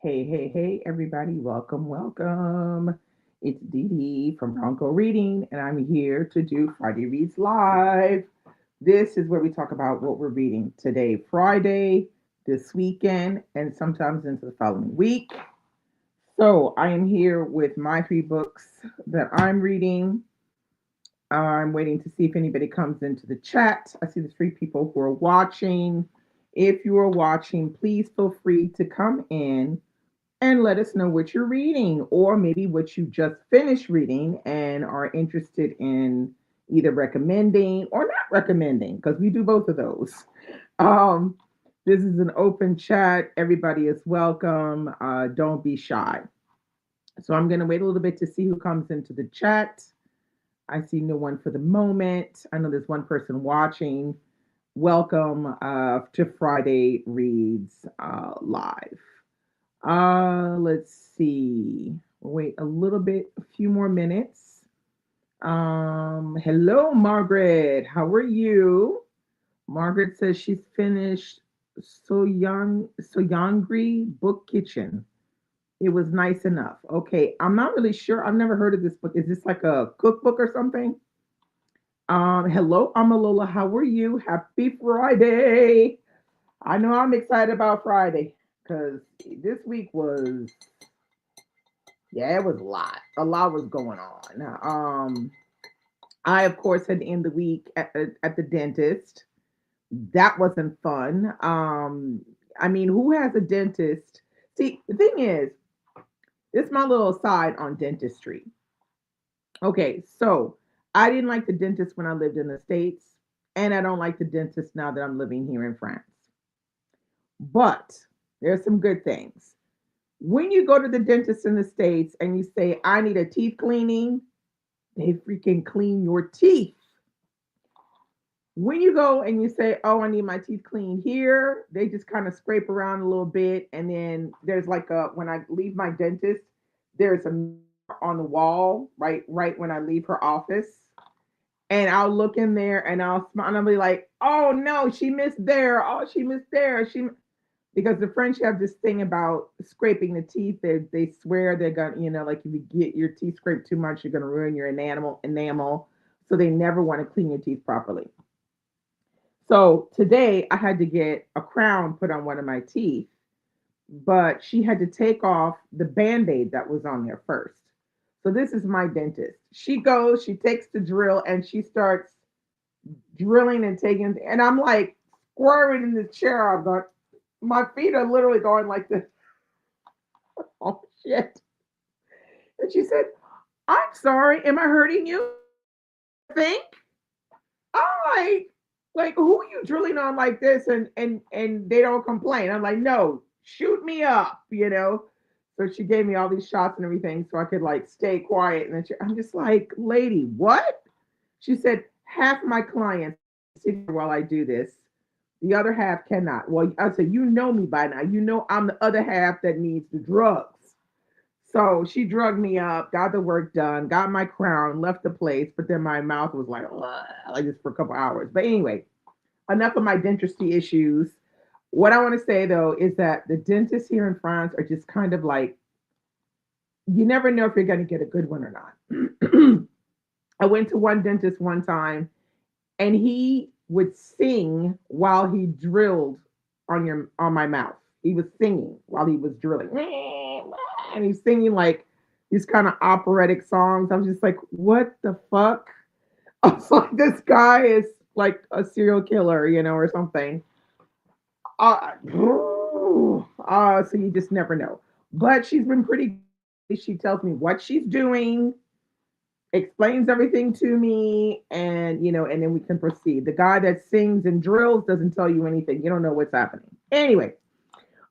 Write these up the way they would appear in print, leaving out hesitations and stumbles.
Hey, everybody. Welcome. It's Dee Dee from Bronco Reading, and I'm here to do Friday Reads Live. This is where we talk about what we're reading today, Friday, this weekend, and sometimes into the following week. So I am here with my three books that I'm reading. I'm waiting to see if anybody comes into the chat. I see the three people who are watching. If you are watching, please feel free to come in and let us know what you're reading or maybe what you just finished reading and are interested in either recommending or not recommending because we do both of those. Um, this is an open chat. Everybody is welcome. Don't be shy. So I'm going to wait a little bit to see who comes into the chat. I see no one for the moment. I know there's one person watching. Welcome to Friday Reads Live. Let's see. Wait a little bit, a few more minutes. Hello, Margaret. How are you? Margaret says she's finished Soyangri Book Kitchen. It was nice enough. Okay, I'm not really sure. I've never heard of this book. Is this like a cookbook or something? Hello, Amalola. How are you? Happy Friday. I know I'm excited about Friday because this week was, yeah, it was a lot. A lot was going on. I of course had to end the week at the dentist. That wasn't fun. I mean, who has a dentist? See, the thing is, it's my little side on dentistry. Okay, so I didn't like the dentist when I lived in the States, and I don't like the dentist now that I'm living here in France. But there's some good things. When you go to the dentist in the States and you say, I need a teeth cleaning, they freaking clean your teeth. When you go and you say, oh, I need my teeth cleaned here, they just kind of scrape around a little bit. And then there's like when I leave my dentist, there's a mirror on the wall, right when I leave her office. And I'll look in there and I'll smile and I'll be like, oh no, she missed there. Oh, she missed there. Because the French have this thing about scraping the teeth. They swear they're gonna, like if you get your teeth scraped too much, you're gonna ruin your enamel. So they never want to clean your teeth properly. So today I had to get a crown put on one of my teeth, but she had to take off the band-aid that was on there first. So this is my dentist. She goes, she takes the drill and she starts drilling and taking, and I'm like squirming in the chair. I'm going, my feet are literally going like this. Oh shit. And she said, I'm sorry, am I hurting you? I think. I'm like who are you drilling on like this and they don't complain. I'm like, no, shoot me up. So she gave me all these shots and everything so I could like stay quiet. And then I'm just like, lady, what? She said, half my clients sit here while I do this. The other half cannot. Well, I said, you know me by now. You know I'm the other half that needs the drugs. So she drugged me up, got the work done, got my crown, left the place, but then my mouth was like this for a couple hours. But anyway, enough of my dentistry issues. What I want to say though is that the dentists here in France are just kind of like, you never know if you're going to get a good one or not. I went to one dentist one time and he would sing while he drilled on my mouth. He was singing while he was drilling. And he's singing like these kind of operatic songs. I was just like, what the fuck? I was like, this guy is like a serial killer, or something. So you just never know. But she's been pretty good. She tells me what she's doing, explains everything to me, and then we can proceed. The guy that sings and drills doesn't tell you anything. You don't know what's happening. Anyway,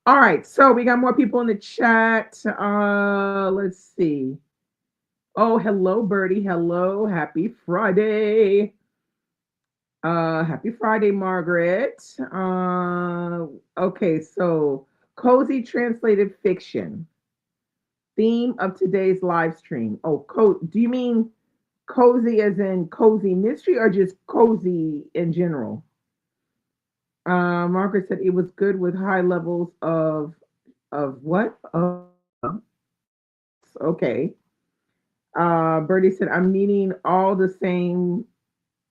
all right. So we got more people in the chat. Let's see. Oh, hello, Birdie. Hello. Happy Friday. Happy Friday, Margaret. Okay, so cozy translated fiction. Theme of today's live stream. Oh, do you mean cozy as in cozy mystery or just cozy in general? Margaret said it was good with high levels of Of what? Okay. Birdie said, I'm reading all the same.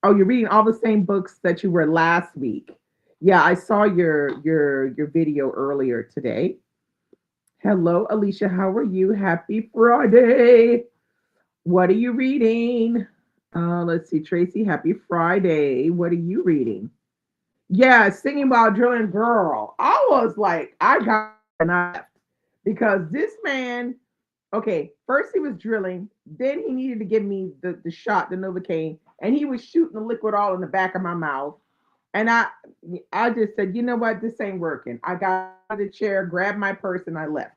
Oh, you're reading all the same books that you were last week. Yeah, I saw your video earlier today. Hello, Alicia. How are you? Happy Friday. What are you reading? Let's see, Tracy. Happy Friday. What are you reading? Yeah, singing while drilling, girl. I was like, I got and I left because this man. Okay, first he was drilling, then he needed to give me the shot, the Novocaine, and he was shooting the liquid all in the back of my mouth. And I just said, you know what, this ain't working. I got out of the chair, grabbed my purse, and I left.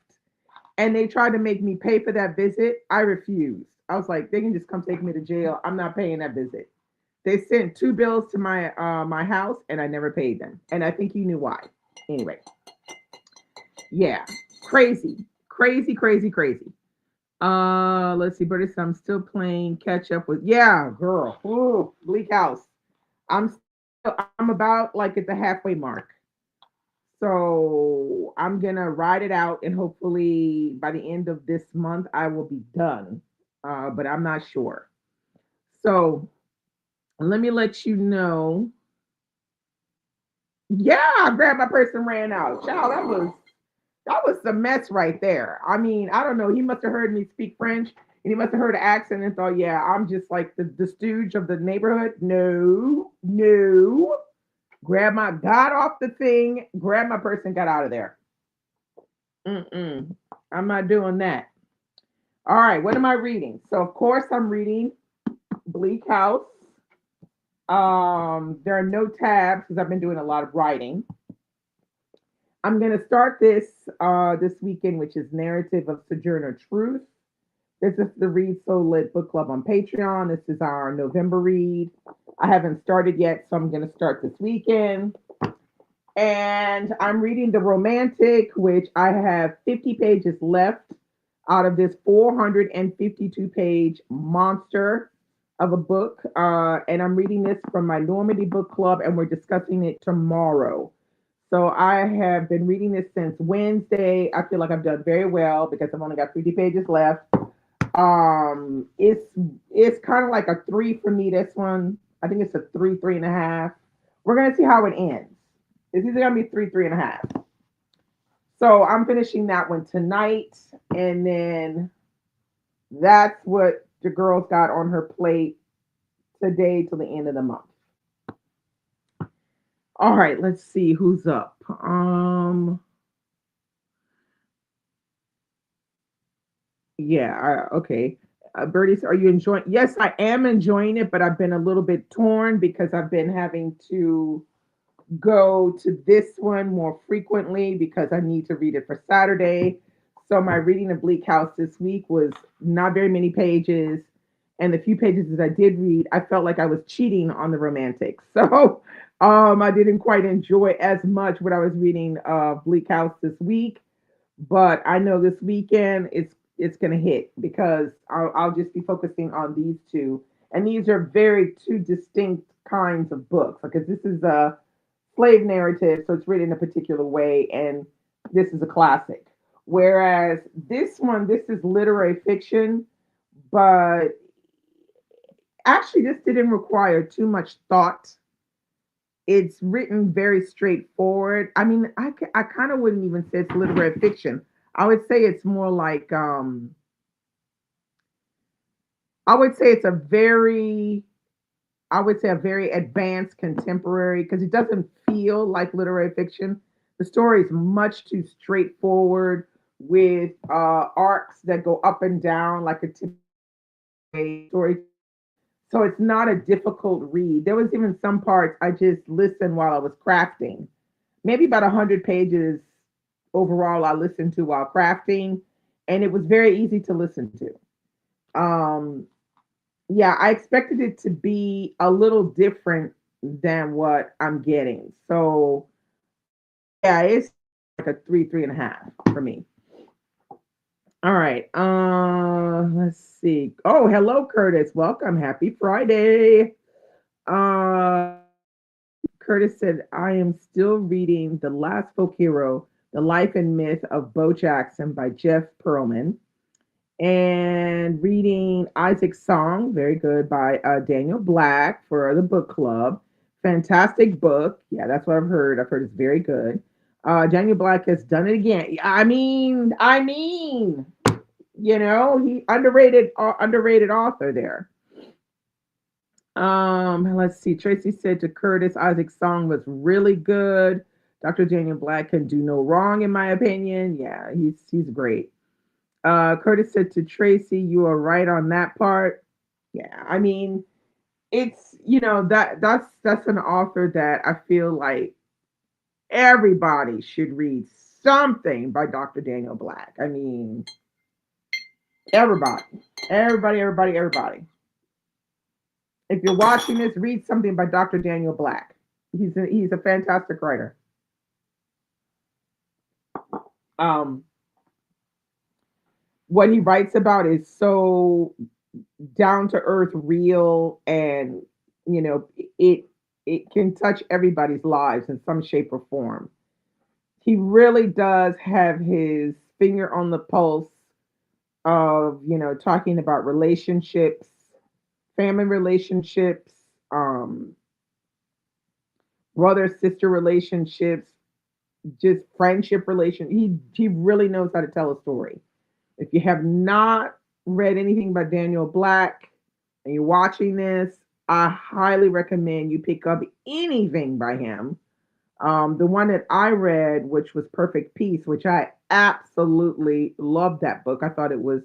And they tried to make me pay for that visit. I refused. I was like, they can just come take me to jail. I'm not paying that visit. They sent two bills to my house, and I never paid them. And I think he knew why. Anyway, yeah, crazy, crazy, crazy, crazy. Let's see, British. I'm still playing catch up with. Yeah, girl. Ooh, Bleak House. I'm about like at the halfway mark. So I'm gonna ride it out, and hopefully by the end of this month I will be done. But I'm not sure. So let me let you know. Yeah, I grabbed my purse and ran out. Child, that was the mess right there. I mean, I don't know. He must have heard me speak French and he must have heard the accent and thought, yeah, I'm just like the stooge of the neighborhood. No, no. Got off the thing, grabbed my purse and got out of there. Mm-mm. I'm not doing that. All right, what am I reading? So, of course, I'm reading Bleak House. There are no tabs because I've been doing a lot of writing. I'm going to start this weekend, which is Narrative of Sojourner Truth. This is the Read So Lit Book Club on Patreon. This is our November read. I haven't started yet, so I'm going to start this weekend. And I'm reading The Romantic, which I have 50 pages left out of this 452 page monster of a book. And I'm reading this from my Normandy Book Club, and we're discussing it tomorrow. So I have been reading this since Wednesday. I feel like I've done very well because I've only got 50 pages left. It's kind of like a three for me. This one, I think it's a three, three and a half. We're gonna see how it ends. It's either gonna be three, three and a half. So I'm finishing that one tonight, and then that's what the girl's got on her plate today till the end of the month. All right, let's see who's up. Yeah, okay. Bertie, are you enjoying? Yes, I am enjoying it, but I've been a little bit torn because I've been having to go to this one more frequently because I need to read it for Saturday. So my reading of Bleak House this week was not very many pages. And the few pages that I did read, I felt like I was cheating on the romantics. So I didn't quite enjoy as much what I was reading Bleak House this week. But I know this weekend it's gonna hit because I'll just be focusing on these two. And these are very two distinct kinds of books because this is a slave narrative, so it's written a particular way, and this is a classic. Whereas this is literary fiction, but actually, this didn't require too much thought. It's written very straightforward. I mean, I kind of wouldn't even say it's literary fiction. I would say it's more like I would say it's a very I would say a very advanced contemporary because it doesn't feel like literary fiction. The story is much too straightforward with arcs that go up and down like a typical story. So it's not a difficult read. There was even some parts I just listened while I was crafting. Maybe about 100 pages overall I listened to while crafting, and it was very easy to listen to. Yeah, I expected it to be a little different than what I'm getting. So yeah, it's like a three, three and a half for me. All right. Let's see. Oh, hello, Curtis. Welcome. Happy Friday. Uh Curtis said, I am still reading The Last Folk Hero, The Life and Myth of Bo Jackson by Jeff Pearlman, and reading Isaac's Song, very good, by Daniel Black for the book club. Fantastic book. Yeah, that's what I've heard. I've heard it's very good. Daniel Black has done it again. He underrated author there. Let's see. Tracy said to Curtis, Isaac's Song was really good. Dr. Daniel Black can do no wrong, in my opinion. Yeah, he's great. Curtis said to Tracy, "You are right on that part." Yeah, I mean, it's that's an author that I feel like everybody should read something by Dr. Daniel Black. I mean, everybody, everybody. If you're watching this, read something by Dr. Daniel Black. He's a fantastic writer. Um, what he writes about is so down to earth, real, and you know it it can touch everybody's lives in some shape or form. He really does have his finger on the pulse of talking about relationships, family relationships, um, brother sister relationships, just friendship relation. He really knows how to tell a story. If you have not read anything by Daniel Black and you're watching this, I highly recommend you pick up anything by him. The one that I read, which was Perfect Peace, which I absolutely loved that book. I thought it was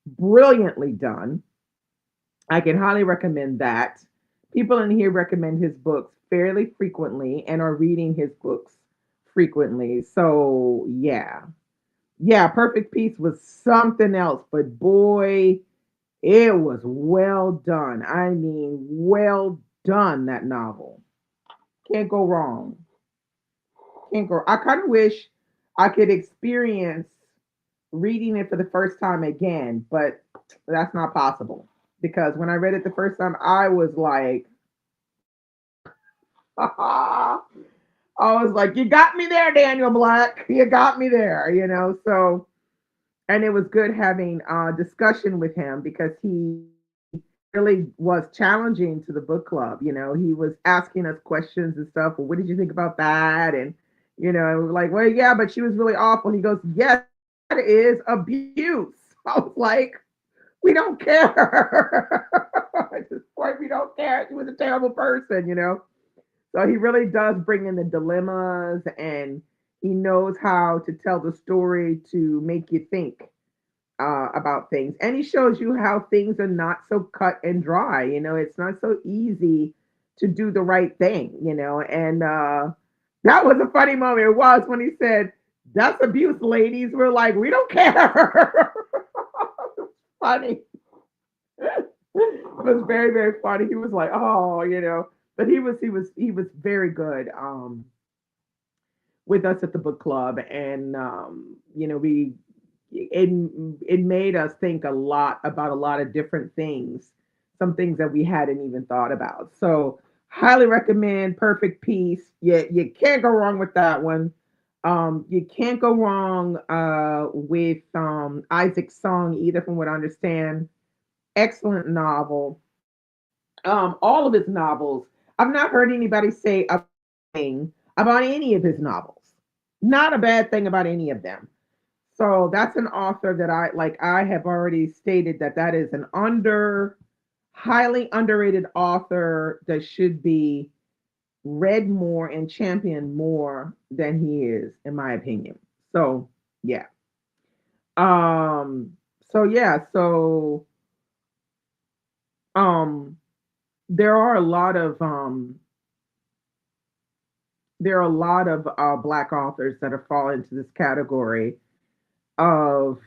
brilliantly done. I can highly recommend that. People in here recommend his books fairly frequently and are reading his books frequently. So, yeah. Yeah, Perfect Peace was something else, but boy, it was well done. I mean, well done, that novel. Can't go wrong. Can't go. I kind of wish I could experience reading it for the first time again, but that's not possible because when I read it the first time, I was like, I was like, you got me there, Daniel Black. You got me there. So, and it was good having a discussion with him because he really was challenging to the book club. He was asking us questions and stuff. Well, what did you think about that? And we were like, well, yeah, but she was really awful. He goes, yes, that is abuse. I was like, we don't care. At this point, we don't care. She was a terrible person. So he really does bring in the dilemmas, and he knows how to tell the story to make you think about things. And he shows you how things are not so cut and dry. It's not so easy to do the right thing. And that was a funny moment. It was when he said, that's abuse, ladies. We're like, we don't care. Funny. It was very, very funny. He was like, oh. But he was very good with us at the book club, and we it it made us think a lot about a lot of different things, some things that we hadn't even thought about. So highly recommend Perfect Peace. You can't go wrong with that one. You can't go wrong with Isaac's Song either, from what I understand. Excellent novel. All of his novels. I've not heard anybody say a thing about any of his novels. Not a bad thing about any of them. So that's an author that I have already stated that is an highly underrated author that should be read more and championed more than he is, in my opinion. So yeah. Um. So yeah. So um. There are a lot of black authors that are fall into this category of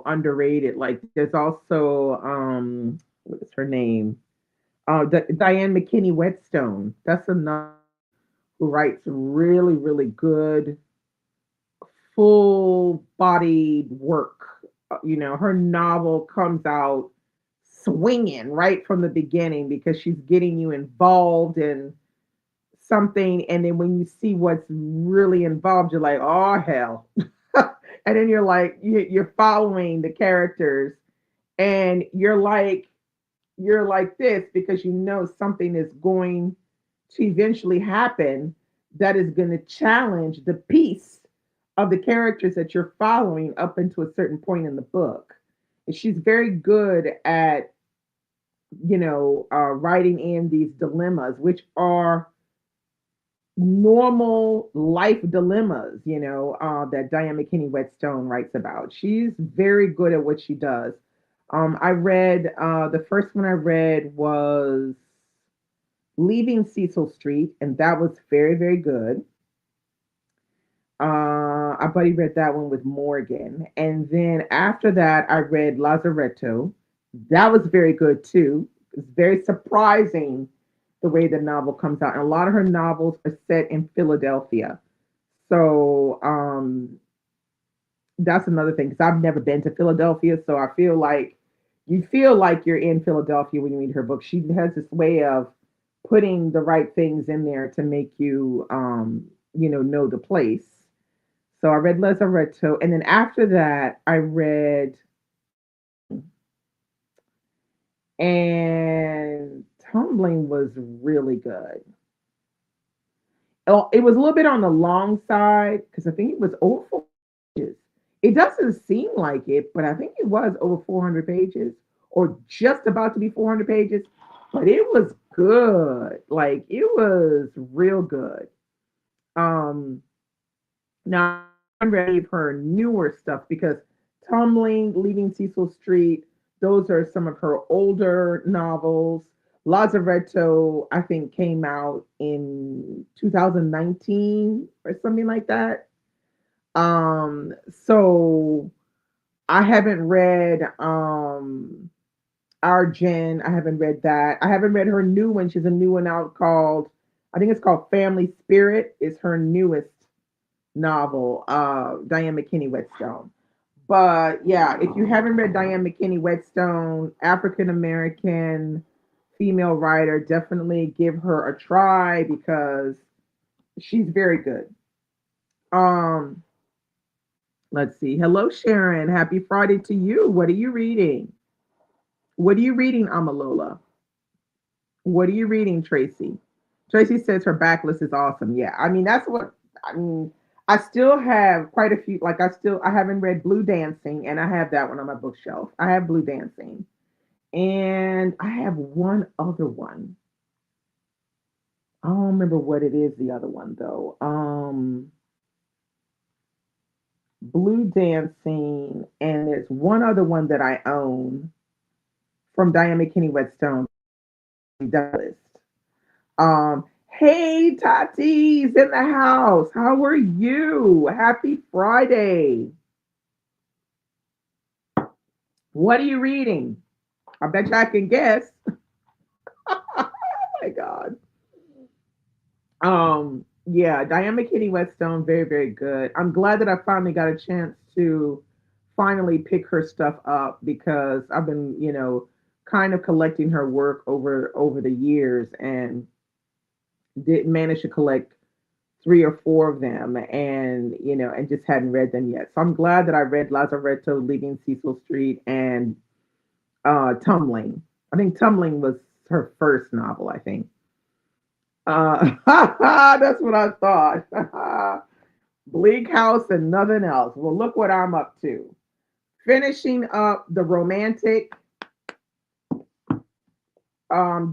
underrated. Like there's also what is her name? Diane McKinney Whetstone. That's another who writes really, really good, full bodied work. Her novel comes out swinging right from the beginning because she's getting you involved in something, and then when you see what's really involved, you're like, oh hell. And then you're like, you're following the characters, and you're like this because you know something is going to eventually happen that is going to challenge the peace of the characters that you're following up into a certain point in the book. And she's very good at, writing in these dilemmas, which are normal life dilemmas, that Diane McKinney Whetstone writes about. She's very good at what she does. I read, the first one I read was Leaving Cecil Street, and that was very, very good. I buddy read that one with Morgan. And then after that, I read Lazaretto. That was very good too. It's very surprising the way the novel comes out. And a lot of her novels are set in Philadelphia. So that's another thing because I've never been to Philadelphia. So I feel like you feel like you're in Philadelphia when you read her book. She has this way of putting the right things in there to make you, know the place. So I read Lazaretto, and then after that, I read and Tumbling was really good. Oh, it was a little bit on the long side because I think it was over 400 pages. It doesn't seem like it, but I think it was over 400 pages or just about to be 400 pages. But it was good. Like it was real good. Um, Now I'm ready for her newer stuff because Tumbling, Leaving Cecil Street, those are some of her older novels. Lazaretto, I think, came out in 2019 or something like that. So I haven't read Arjen. I haven't read that. I haven't read her new one. She's a new one out called, I think it's called Family Spirit, is her newest novel, Diane McKinney Whetstone. But yeah, if you haven't read Diane McKinney Whetstone, African American female writer, definitely give her a try because she's very good. Um, let's see. Hello, Sharon. Happy Friday to you. What are you reading? What are you reading, Amalola? What are you reading, Tracy? Tracy says her backlist is awesome. Yeah, I mean that's what I mean. I still have quite a few. Like I haven't read Blue Dancing, and I have that one on my bookshelf. I have Blue Dancing, and I have one other one. I don't remember what it is. The other one though, Blue Dancing, and there's one other one that I own from Diane McKinney Whetstone. List. Hey, Tati's in the house. How are you? Happy Friday. What are you reading? I bet you I can guess. Oh my God. Yeah, Diane McKinney Whetstone, very, very good. I'm glad that I finally got a chance to finally pick her stuff up because I've been, kind of collecting her work over the years and didn't manage to collect three or four of them and and just hadn't read them yet. So I'm glad that I read Lazaretto, Leaving Cecil Street, and Tumbling. I think Tumbling was her first novel, I think. That's what I thought. Bleak House and nothing else. Well, look what I'm up to. Finishing up the romantic,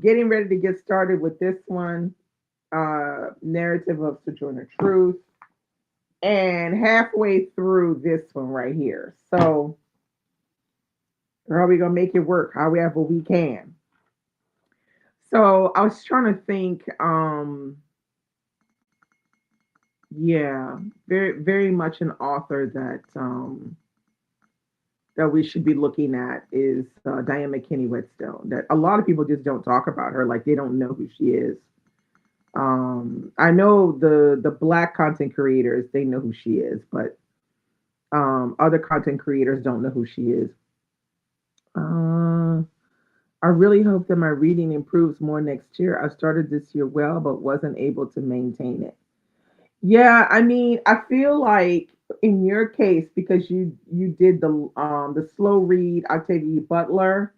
getting ready to get started with this one, narrative of Sojourner Truth, and halfway through this one right here. So, how are we gonna make it work however we can? So I was trying to think, yeah, very very much an author that we should be looking at is Diane McKinney Whetstone. That a lot of people just don't talk about her, like they don't know who she is. I know the black content creators, they know who she is, but other content creators don't know who she is. Uh, I really hope that my reading improves more next year. I started this year well, but wasn't able to maintain it. Yeah, I mean, I feel like in your case, because you did the slow read Octavia Butler,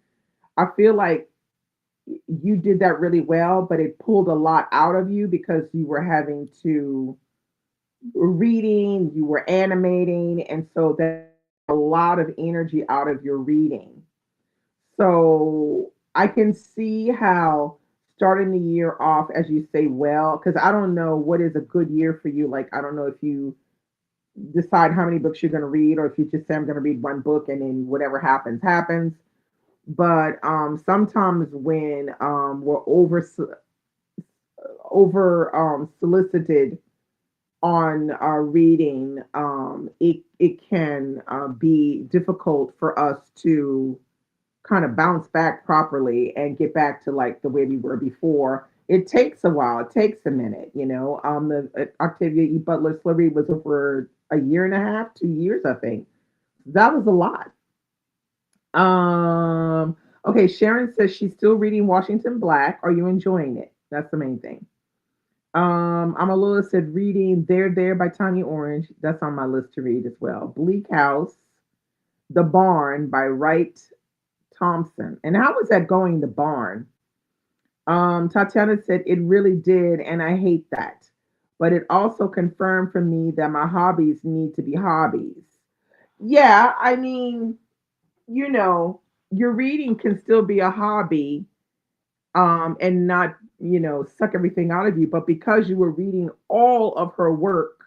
I feel like you did that really well, but it pulled a lot out of you because you were having to reading, you were animating, and so that a lot of energy out of your reading. So I can see how starting the year off, as you say, well, because I don't know what is a good year for you. Like, I don't know if you decide how many books you're going to read, or if you just say, I'm going to read one book and then whatever happens, happens. But sometimes when we're over solicited on our reading, it can be difficult for us to kind of bounce back properly and get back to like the way we were before. It takes a while. It takes a minute, you know. The Octavia E. Butler Slurry was over a year and a half, 2 years, I think. That was a lot. Okay, Sharon says she's still reading Washington Black. Are you enjoying it? That's the main thing. Amalula said reading There by Tanya Orange. That's on my list to read as well. Bleak House, The Barn by Wright Thompson. And how was that going, The Barn? Tatiana said it really did, and I hate that. But it also confirmed for me that my hobbies need to be hobbies. Yeah, I mean, you know, your reading can still be a hobby, and not, suck everything out of you. But because you were reading all of her work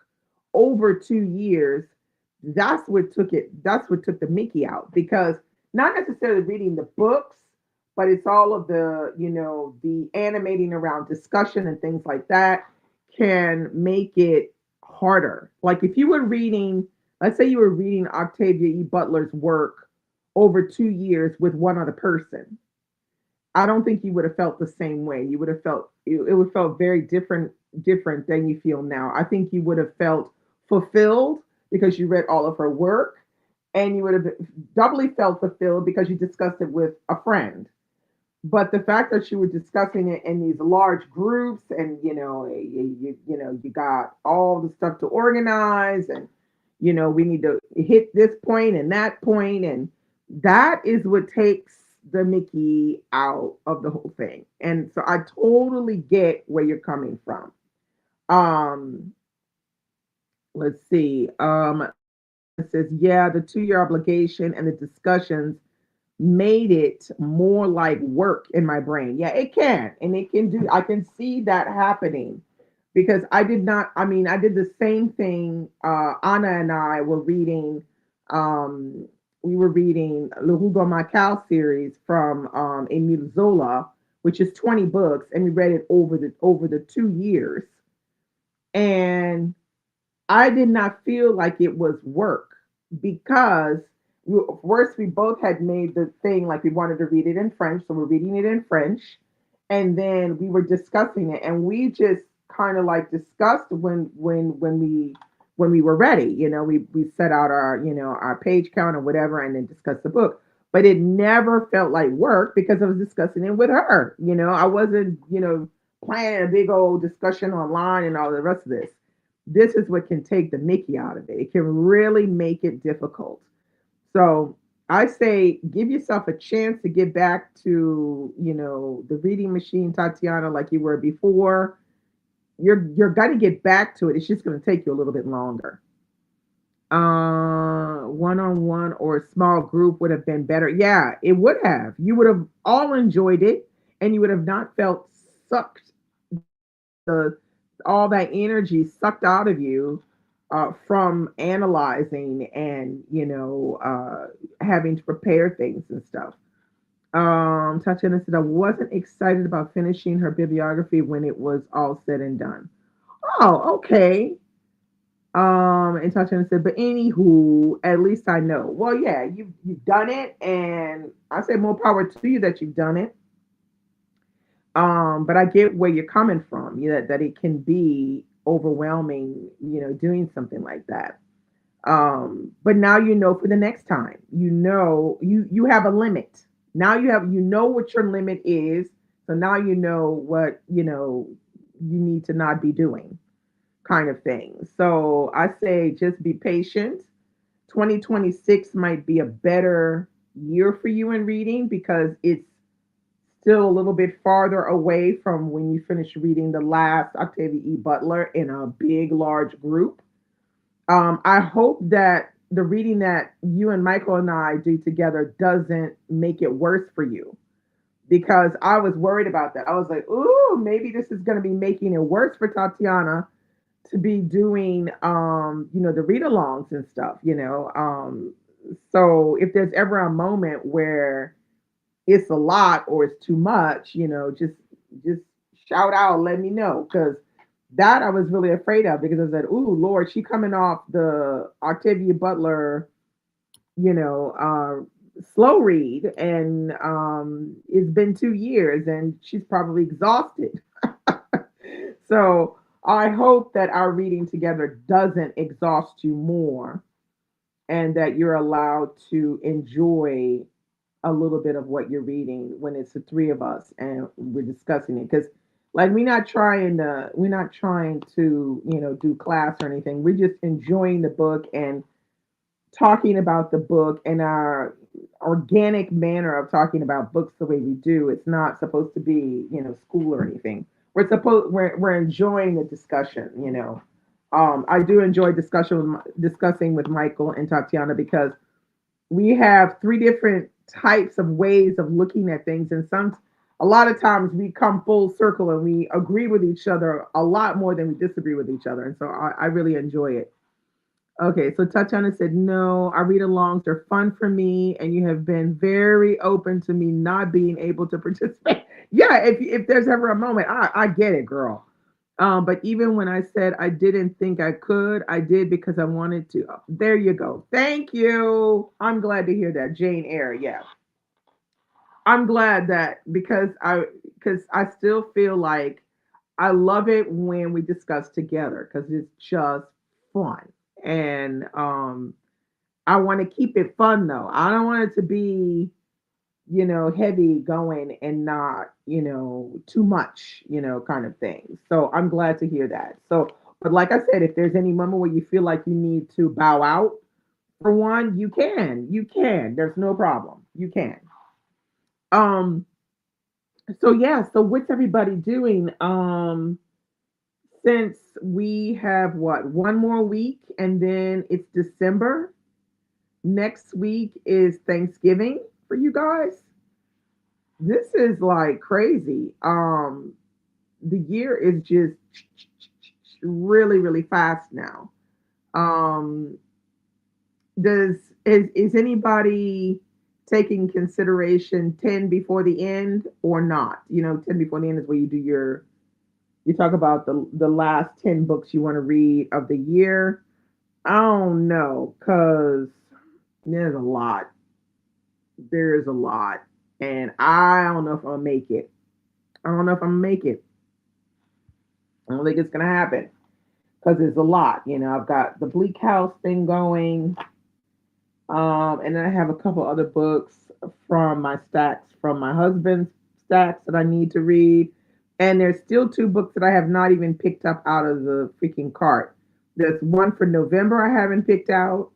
over 2 years, that's what took the Mickey out. Because not necessarily reading the books, but it's all of the animating around discussion and things like that can make it harder. Like if you were reading, let's say you were reading Octavia E. Butler's work over 2 years with one other person, I don't think you would have felt the same way. You would have felt it would have felt very different than you feel now. I think you would have felt fulfilled because you read all of her work, and you would have doubly felt fulfilled because you discussed it with a friend. But the fact that you were discussing it in these large groups, and you got all the stuff to organize, and we need to hit this point and that point, and that is what takes the Mickey out of the whole thing. And so I totally get where you're coming from. Um, let's see. It says, yeah, the 2 year obligation and the discussions made it more like work in my brain. Yeah, it can. And it can do, I can see that happening because I did not, I mean, I did the same thing. Anna and I were reading, um, we were reading Le Hugo Macau series from Emile Zola, which is 20 books, and we read it over the 2 years. And I did not feel like it was work because first we both had made the thing like we wanted to read it in French, so we're reading it in French, and then we were discussing it, and we just kind of like discussed when we were ready. We set out our page count or whatever, and then discussed the book. But it never felt like work because I was discussing it with her. I wasn't planning a big old discussion online and all the rest of this. This is what can take the Mickey out of it. It can really make it difficult. So I say give yourself a chance to get back to, the reading machine, Tatiana, like you were before. You're gonna get back to it. It's just gonna take you a little bit longer. One on one or a small group would have been better. Yeah, it would have. You would have all enjoyed it, and you would have not felt sucked the all that energy sucked out of you from analyzing and having to prepare things and stuff. Tatiana said I wasn't excited about finishing her bibliography when it was all said and done. Oh, okay. And Tatiana said, but anywho, at least I know. Well, yeah, you've done it, and I say more power to you that you've done it. But I get where you're coming from. That it can be overwhelming. Doing something like that. But now for the next time. You have a limit. Now you know what your limit is. So now you know what, you need to not be doing, kind of thing. So I say just be patient. 2026 might be a better year for you in reading because it's still a little bit farther away from when you finish reading the last Octavia E. Butler in a big, large group. I hope that the reading that you and Michael and I do together doesn't make it worse for you because I was worried about that. I was like, ooh, maybe this is going to be making it worse for Tatiana to be doing, the read alongs and stuff. So if there's ever a moment where it's a lot or it's too much, just shout out, let me know, because that I was really afraid of because I said, "Ooh, Lord, she coming off the Octavia Butler, slow read, and it's been 2 years, and she's probably exhausted." So I hope that our reading together doesn't exhaust you more, and that you're allowed to enjoy a little bit of what you're reading when it's the three of us and we're discussing it, because like we're not trying to do class or anything. We're just enjoying the book and talking about the book in our organic manner of talking about books the way we do. It's not supposed to be school or anything. We're enjoying the discussion. I do enjoy discussing with Michael and Tatiana because we have three different types of ways of looking at things, and a lot of times we come full circle and we agree with each other a lot more than we disagree with each other, and so I really enjoy it. Okay, so Tatiana said, no, our read alongs are fun for me, and you have been very open to me not being able to participate. Yeah, if there's ever a moment, I get it, girl. But even when I said I didn't think I could, I did because I wanted to. There you go. Thank you. I'm glad to hear that. Jane Eyre, yeah. I'm glad that because I still feel like I love it when we discuss together because it's just fun. And I want to keep it fun though. I don't want it to be, heavy going and not, too much, kind of thing. So I'm glad to hear that. So, but like I said, if there's any moment where you feel like you need to bow out for one, you can. You can. There's no problem. You can. Um, so yeah, so what's everybody doing? Since we have what, one more week and then it's December. Next week is Thanksgiving for you guys. This is like crazy. The year is just really, really fast now. Um, does is anybody taking consideration 10 before the end or not? 10 before the end is where you talk about the last 10 books you want to read of the year. I don't know, cause there's a lot. There is a lot, and I don't know if I'll make it. I don't know if I'm gonna make it. I don't think it's gonna happen because it's a lot. I've got the Bleak House thing going, and then I have a couple other books from my stacks, from my husband's stacks that I need to read, and there's still two books that I have not even picked up out of the freaking cart. There's one for November I haven't picked out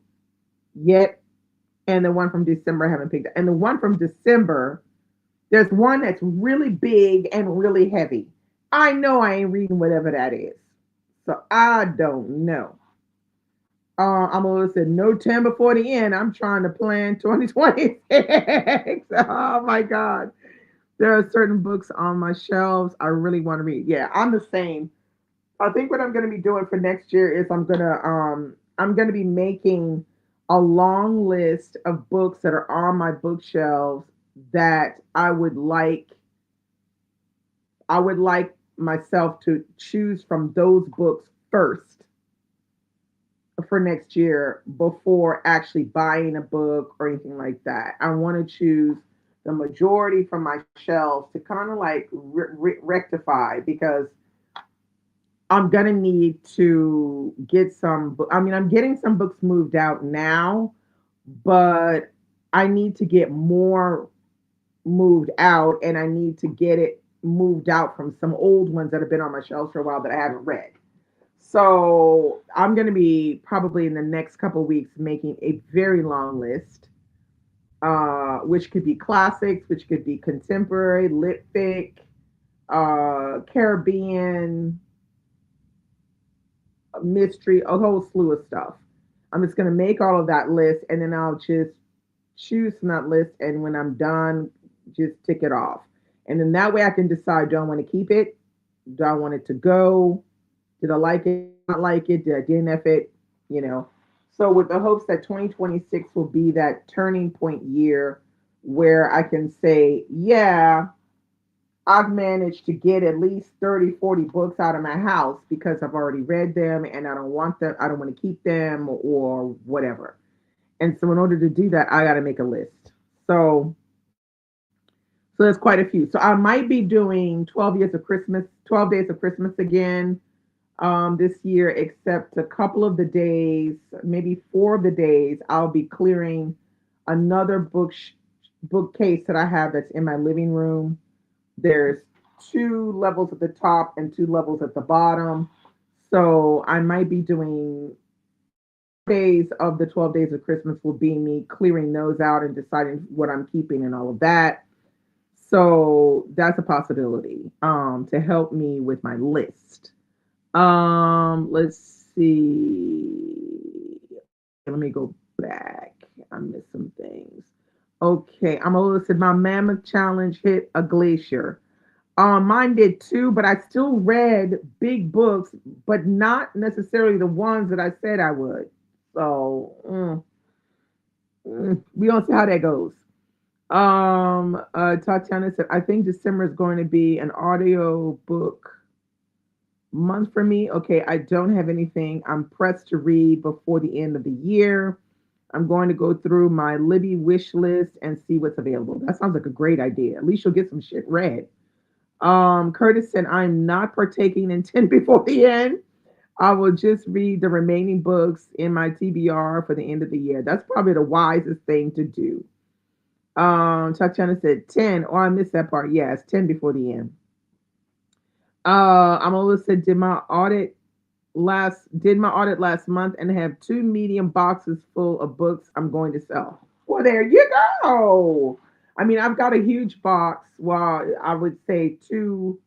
yet, and the one from December I haven't picked up. And the one from December, there's one that's really big and really heavy. I know I ain't reading whatever that is. So I don't know. I'm gonna listen. No 10 before the end. I'm trying to plan 2026. Oh my God. There are certain books on my shelves I really want to read. Yeah, I'm the same. I think what I'm gonna be doing for next year is I'm gonna be making a long list of books that are on my bookshelves that I would like myself to choose from those books first for next year before actually buying a book or anything like that. I want to choose the majority from my shelves to kind of like rectify because I'm gonna need to get some. I mean, I'm getting some books moved out now, but I need to get more. moved out, and I need to get it moved out from some old ones that have been on my shelves for a while that I haven't read. So I'm going to be probably in the next couple of weeks making a very long list, which could be classics, which could be contemporary, lit fic, Caribbean, mystery, a whole slew of stuff. I'm just going to make all of that list, and then I'll just choose from that list. And when I'm done, just tick it off. And then that way I can decide, do I want to keep it? Do I want it to go? Did I like it? Not like it? Did I DNF it? You know. So with the hopes that 2026 will be that turning point year where I can say, yeah, I've managed to get at least 30, 40 books out of my house because I've already read them and I don't want them, I don't want to keep them or whatever. And so in order to do that, I got to make a list. So so there's quite a few. So I might be doing 12 years of Christmas, 12 days of Christmas again this year, except a couple of the days, maybe 4 of the days, I'll be clearing another bookcase that I have that's in my living room. There's two levels at the top and two levels at the bottom. So I might be doing days of the 12 days of Christmas will be me clearing those out and deciding what I'm keeping and all of that. So that's a possibility to help me with my list. Let's see. Let me go back. I missed some things. Okay, I'm a little said my mammoth challenge hit a glacier. Mine did too, but I still read big books, but not necessarily the ones that I said I would. So we don't see how that goes. Tatiana said, I think December is going to be an audio book month for me. Okay, I don't have anything I'm pressed to read before the end of the year. I'm going to go through my Libby wish list and see what's available. That sounds like a great idea. At least you'll get some shit read. Curtis said, I'm not partaking in 10 before the end. I will just read the remaining books in my TBR for the end of the year. That's probably the wisest thing to do. Tatiana said 10. Oh, I missed that part. Yes, 10 before the end. Amola said, did my audit last month and have two medium boxes full of books I'm going to sell. Well, there you go. I mean, I've got a huge box. Well, I would say two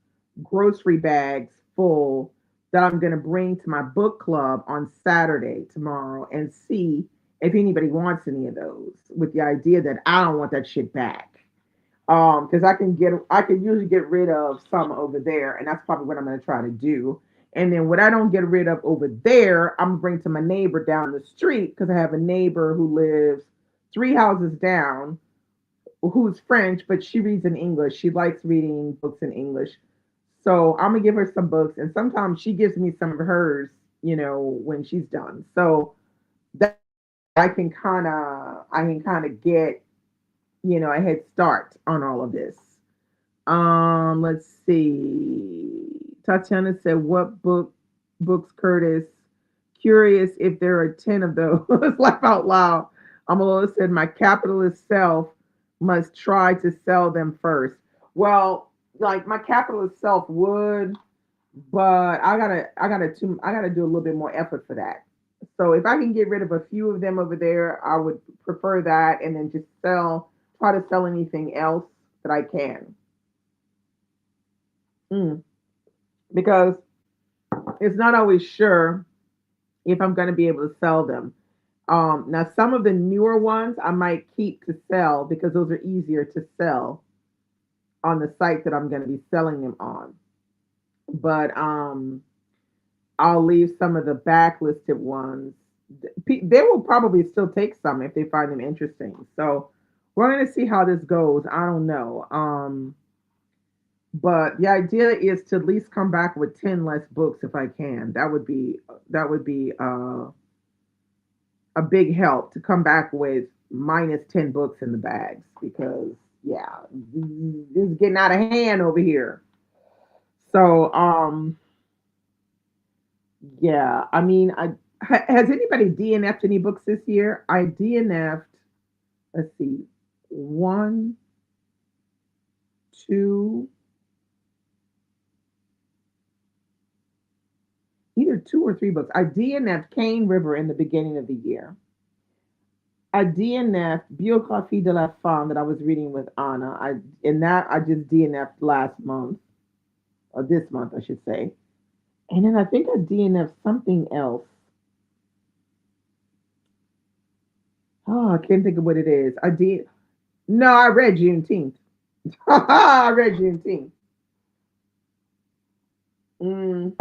grocery bags full that I'm going to bring to my book club on Saturday tomorrow and see if anybody wants any of those. With the idea that I don't want that shit back. Because I can usually get rid of some over there, and that's probably what I'm going to try to do. And then what I don't get rid of over there, I'm gonna bring to my neighbor down the street because I have a neighbor who lives three houses down, who's French, but she reads in English. She likes reading books in English. So I'm gonna give her some books, and sometimes she gives me some of hers, when she's done. So that I can kind of get, a head start on all of this. Let's see. Tatiana said, "What books, Curtis? Curious if there are 10 of those." Laugh out loud. Amalola said, "My capitalist self must try to sell them first." Well, like my capitalist self would, but I gotta do a little bit more effort for that. So if I can get rid of a few of them over there, I would prefer that, and then just try to sell anything else that I can. Mm. Because it's not always sure if I'm going to be able to sell them. Now, some of the newer ones I might keep to sell because those are easier to sell on the site that I'm going to be selling them on. But I'll leave some of the backlisted ones. They will probably still take some if they find them interesting. So we're going to see how this goes. I don't know. But the idea is to at least come back with 10 less books if I can. That would be a big help to come back with minus 10 books in the bags because yeah, this is getting out of hand over here. So yeah, I mean, has anybody DNF'd any books this year? I DNF'd, let's see, one. two, either two or three books. I DNF'd Cane River in the beginning of the year. I DNF'd Biographie de la Femme that I was reading with Anna. I just DNF'd last month, or this month, I should say. And then I think I DNF'd something else. Oh, I can't think of what it is. I did. No, I read Juneteenth. I read Juneteenth. Mm,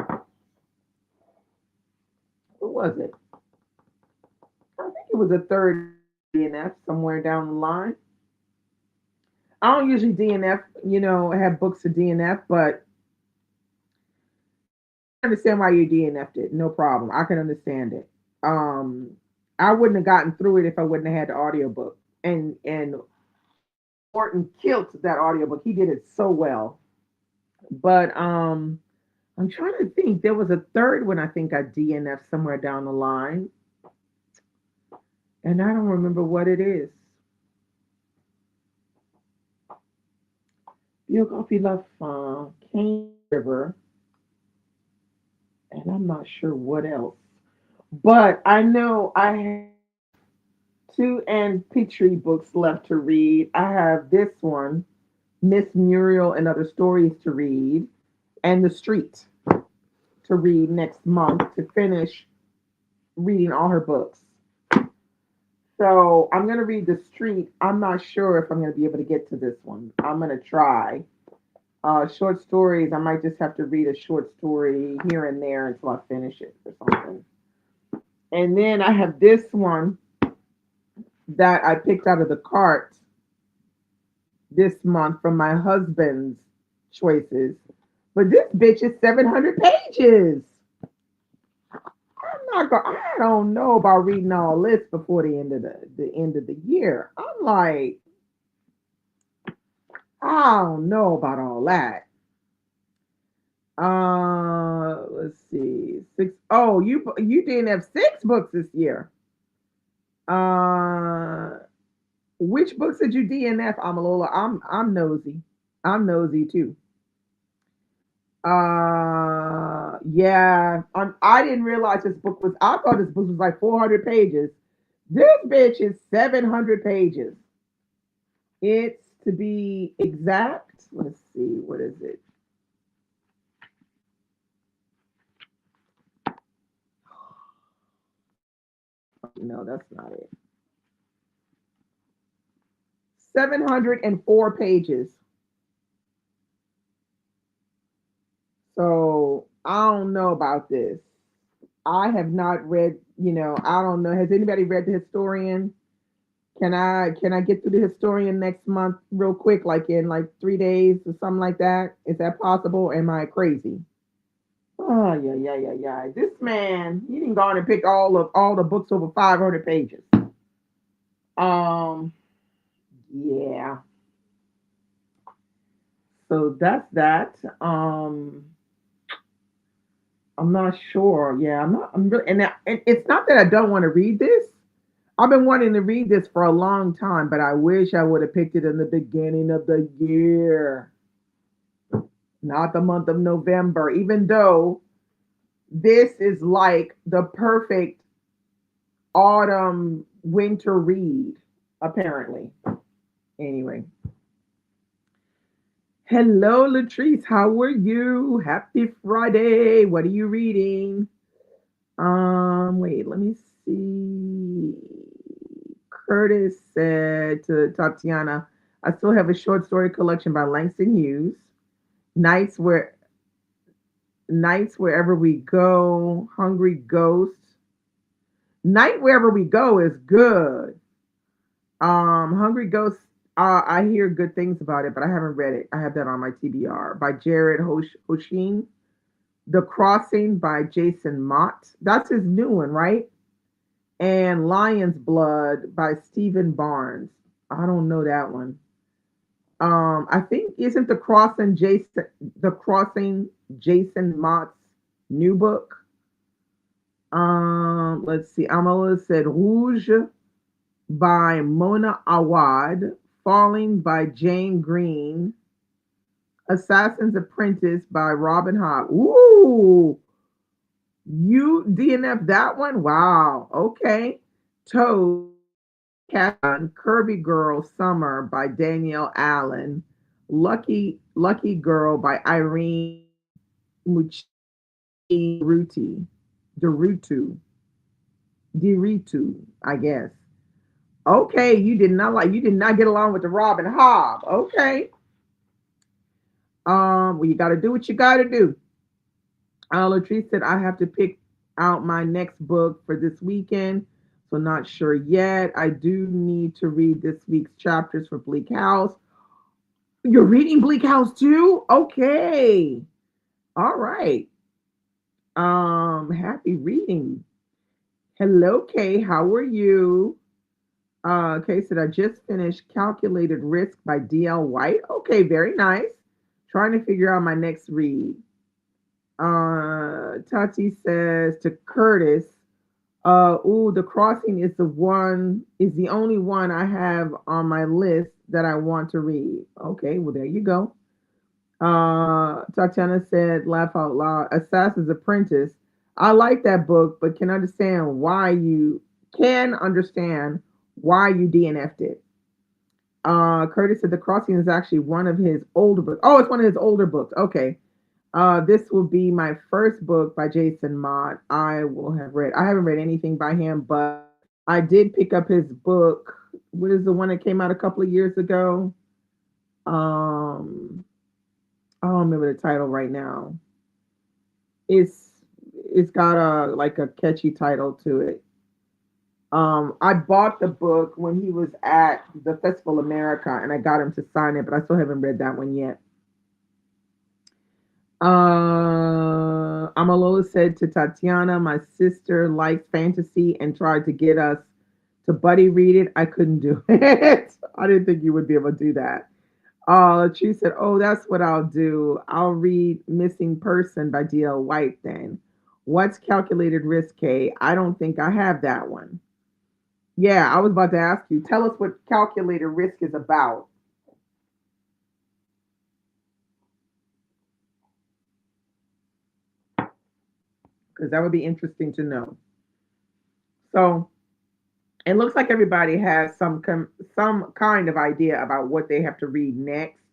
what was it? I think it was a third DNF somewhere down the line. I don't usually DNF, have books to DNF, but I understand why you DNF'd it. No problem. I can understand it. Um, I wouldn't have gotten through it if I wouldn't have had the audiobook. And Morton killed that audiobook. He did it so well. But I'm trying to think. There was a third one I think I DNF'd somewhere down the line, and I don't remember what it is. Biographie La Femme, Cane River, and I'm not sure what else. But I know I have two Anne Petrie books left to read. I have this one, Miss Muriel and Other Stories to read, and The Street to read next month to finish reading all her books. So I'm gonna read The Street. I'm not sure if I'm gonna be able to get to this one. I'm gonna try. Short stories, I might just have to read a short story here and there until I finish it or something. And then I have this one that I picked out of the cart this month from my husband's choices. But this bitch is 700 pages. I don't know about reading all this before the end of the year. I'm like, I don't know about all that. Let's see. Six. Oh, you didn't have six books this year. Uh, which books did you DNF, Amalola? I'm nosy. I'm nosy too. Yeah. I didn't realize this book was. I thought this book was like 400 pages. This bitch is 700 pages. It's to be exact. Let's see. What is it? No, that's not it. 704 pages. So I don't know about this. I have not read, I don't know. Has anybody read the historian? Can I get through the historian next month real quick, like in like 3 days or something like that? Is that possible? Am I crazy? Oh yeah, yeah, yeah, yeah. This man, he didn't go on and pick all the books over 500 pages. Um, yeah. So that's that. I'm not sure. Yeah, I'm not. I'm really, and it's not that I don't want to read this. I've been wanting to read this for a long time, but I wish I would have picked it in the beginning of the year, not the month of November. Even though this is like the perfect autumn winter read, apparently. Anyway, hello, Latrice. How are you? Happy Friday. What are you reading? Wait, let me see. Curtis said to Tatiana, I still have a short story collection by Langston Hughes. Nights where Nights Wherever We Go, Hungry Ghost. Night Wherever We Go is good. Hungry Ghost, I hear good things about it, but I haven't read it. I have that on my TBR by Jared Hoshin. The Crossing by Jason Mott. That's his new one, right? And Lion's Blood by Stephen Barnes. I don't know that one. I think isn't the Crossing Jason Mott's new book. Let's see. Amala said Rouge by Mona Awad, Falling by Jane Green, Assassin's Apprentice by Robin Hobb. Ooh, you DNF that one? Wow. Okay. Toad, Cat, Kirby Girl Summer by Danielle Allen. Lucky Girl by Irene Mucci Derutu. Deritu, I guess. Okay, you did not get along with the Robin Hobb. Okay. Well, you gotta do what you gotta do. Latrice said I have to pick out my next book for this weekend. So not sure yet. I do need to read this week's chapters for Bleak House. You're reading Bleak House too? Okay. All right. Happy reading. Hello, Kay. How are you? Kay said I just finished Calculated Risk by D.L. White. Okay, very nice. Trying to figure out my next read. Tati says to Curtis, The Crossing is the only one I have on my list that I want to read. Okay, well there you go. Tatiana said, laugh out loud, Assassin's Apprentice. I like that book, but can understand why you DNF'd it. Curtis said The Crossing is actually one of his older books. Oh, it's one of his older books. Okay. This will be my first book by Jason Mott. I will have read. I haven't read anything by him, but I did pick up his book. What is the one that came out a couple of years ago? Um, I don't remember the title right now. It's it's got a catchy title to it. I bought the book when he was at the Festival America, and I got him to sign it, but I still haven't read that one yet. Amalola said to Tatiana, my sister likes fantasy and tried to get us to buddy read it. I couldn't do it. I didn't think you would be able to do that. She said, oh, that's what I'll do. I'll read Missing Person by D.L. White then. What's Calculated Risk, Kay? I don't think I have that one. Yeah, I was about to ask you. Tell us what Calculated Risk is about. Because that would be interesting to know. So it looks like everybody has some kind of idea about what they have to read next,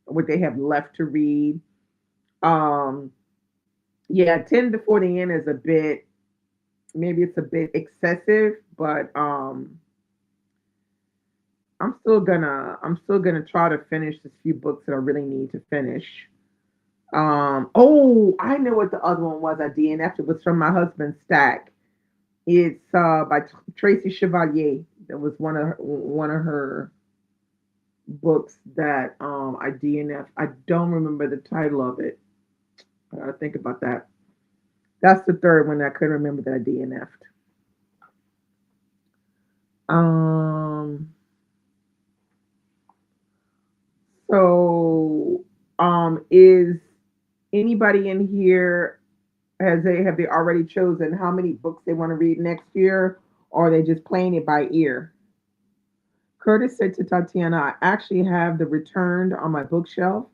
what they have left to read. Um, yeah, 10 before the end is a bit, maybe it's a bit excessive, but I'm still gonna try to finish this few books that I really need to finish. Oh, I know what the other one was I DNF'd. It was from my husband's stack. It's by Tracy Chevalier. That was one of her books that I DNF. I don't remember the title of it. I gotta think about that. That's the third one that I couldn't remember that I DNF'd. Um, is anybody in here have they already chosen how many books they want to read next year, or are they just playing it by ear? Curtis said to Tatiana, I actually have The Returned on my bookshelf.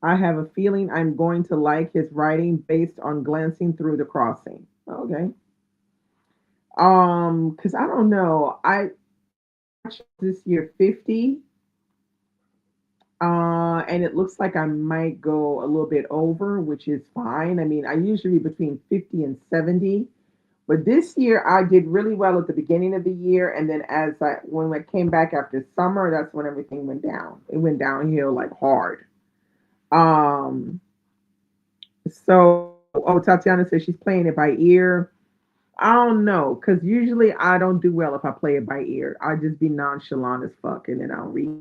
I have a feeling I'm going to like his writing based on glancing through The Crossing. Okay. Because I don't know. I watched this year 50, and it looks like I might go a little bit over, which is fine. I mean, I usually between 50 and 70. But this year I did really well at the beginning of the year, and then when I came back after summer, that's when everything went down. It went downhill like hard. Um, Tatiana says she's playing it by ear. I don't know, because usually I don't do well if I play it by ear. I just be nonchalant as fuck, and then I'll read.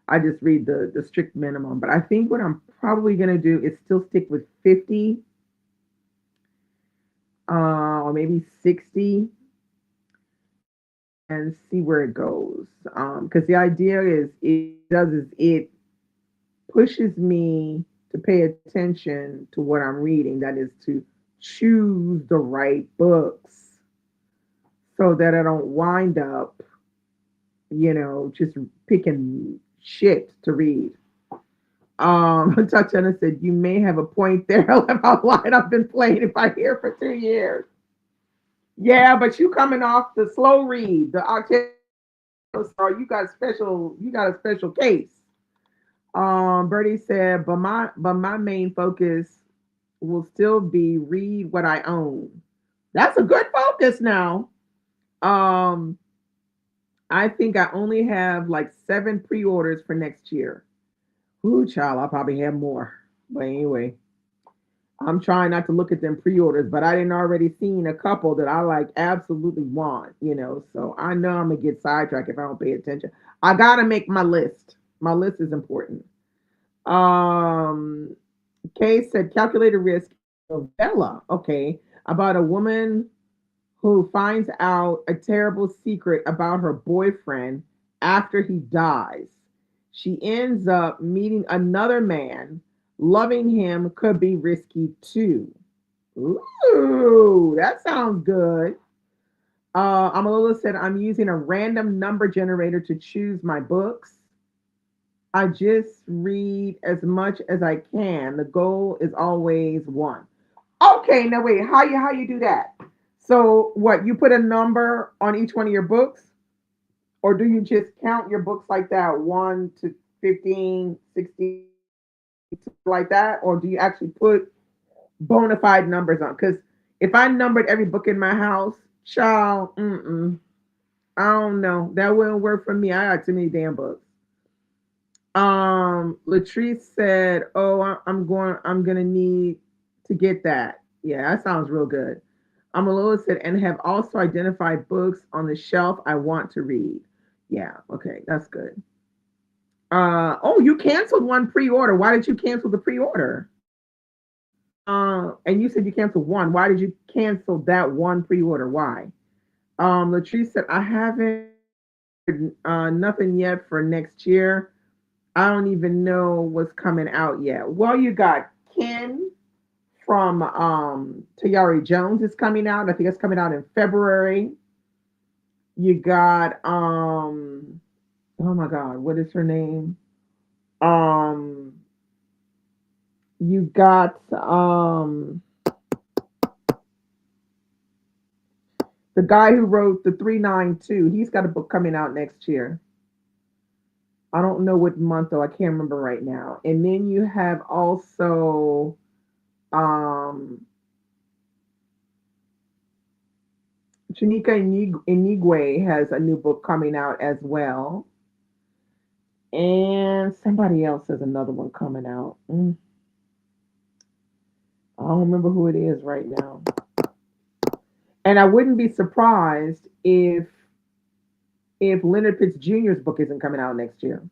I just read the strict minimum. But I think what I'm probably gonna do is still stick with 50, or maybe 60, and see where it goes. Because the idea is it pushes me to pay attention to what I'm reading. That is to choose the right books so that I don't wind up, just picking shit to read. Tatiana said, you may have a point there about line I've been playing if I hear for 2 years. Yeah, but you coming off the slow read, the Octavia, so you got a special case. Bertie said, but my main focus will still be read what I own. That's a good focus now. Um, I think I only have like 7 pre-orders for next year. Ooh, child, I'll probably have more. But anyway, I'm trying not to look at them pre-orders, but I didn't already seen a couple that I like absolutely want. So I know I'm gonna get sidetracked if I don't pay attention. I gotta make my list. My list is important. Um, Kay said calculated risk novella, okay, about a woman who finds out a terrible secret about her boyfriend after he dies. She ends up meeting another man. Loving him could be risky too. Ooh, that sounds good. Amalula said, I'm using a random number generator to choose my books. I just read as much as I can. The goal is always one. Okay, now wait, how you do that? So what, you put a number on each one of your books? Or do you just count your books like that, 1 to 15, 16, like that? Or do you actually put bona fide numbers on? Because if I numbered every book in my house, child, I don't know. That wouldn't work for me. I got too many damn books. Latrice said, "Oh, I'm gonna need to get that." Yeah, that sounds real good. Lois said, "And have also identified books on the shelf I want to read." Yeah, okay, that's good. Oh, you canceled one pre-order. Why did you cancel the pre-order? And you said you canceled one. Why did you cancel that one pre-order? Why? Latrice said, "I haven't nothing yet for next year. I don't even know what's coming out yet." Well, you got Ken from Tayari Jones is coming out. I think it's coming out in February. You got oh my god, what is her name? Um you got the guy who wrote the 392. He's got a book coming out next year. I don't know what month though. I can't remember right now. And then you have also um Chanika Inigwe has a new book coming out as well. And somebody else has another one coming out. I don't remember who it is right now. And I wouldn't be surprised if Leonard Pitts Jr.'s book isn't coming out next year.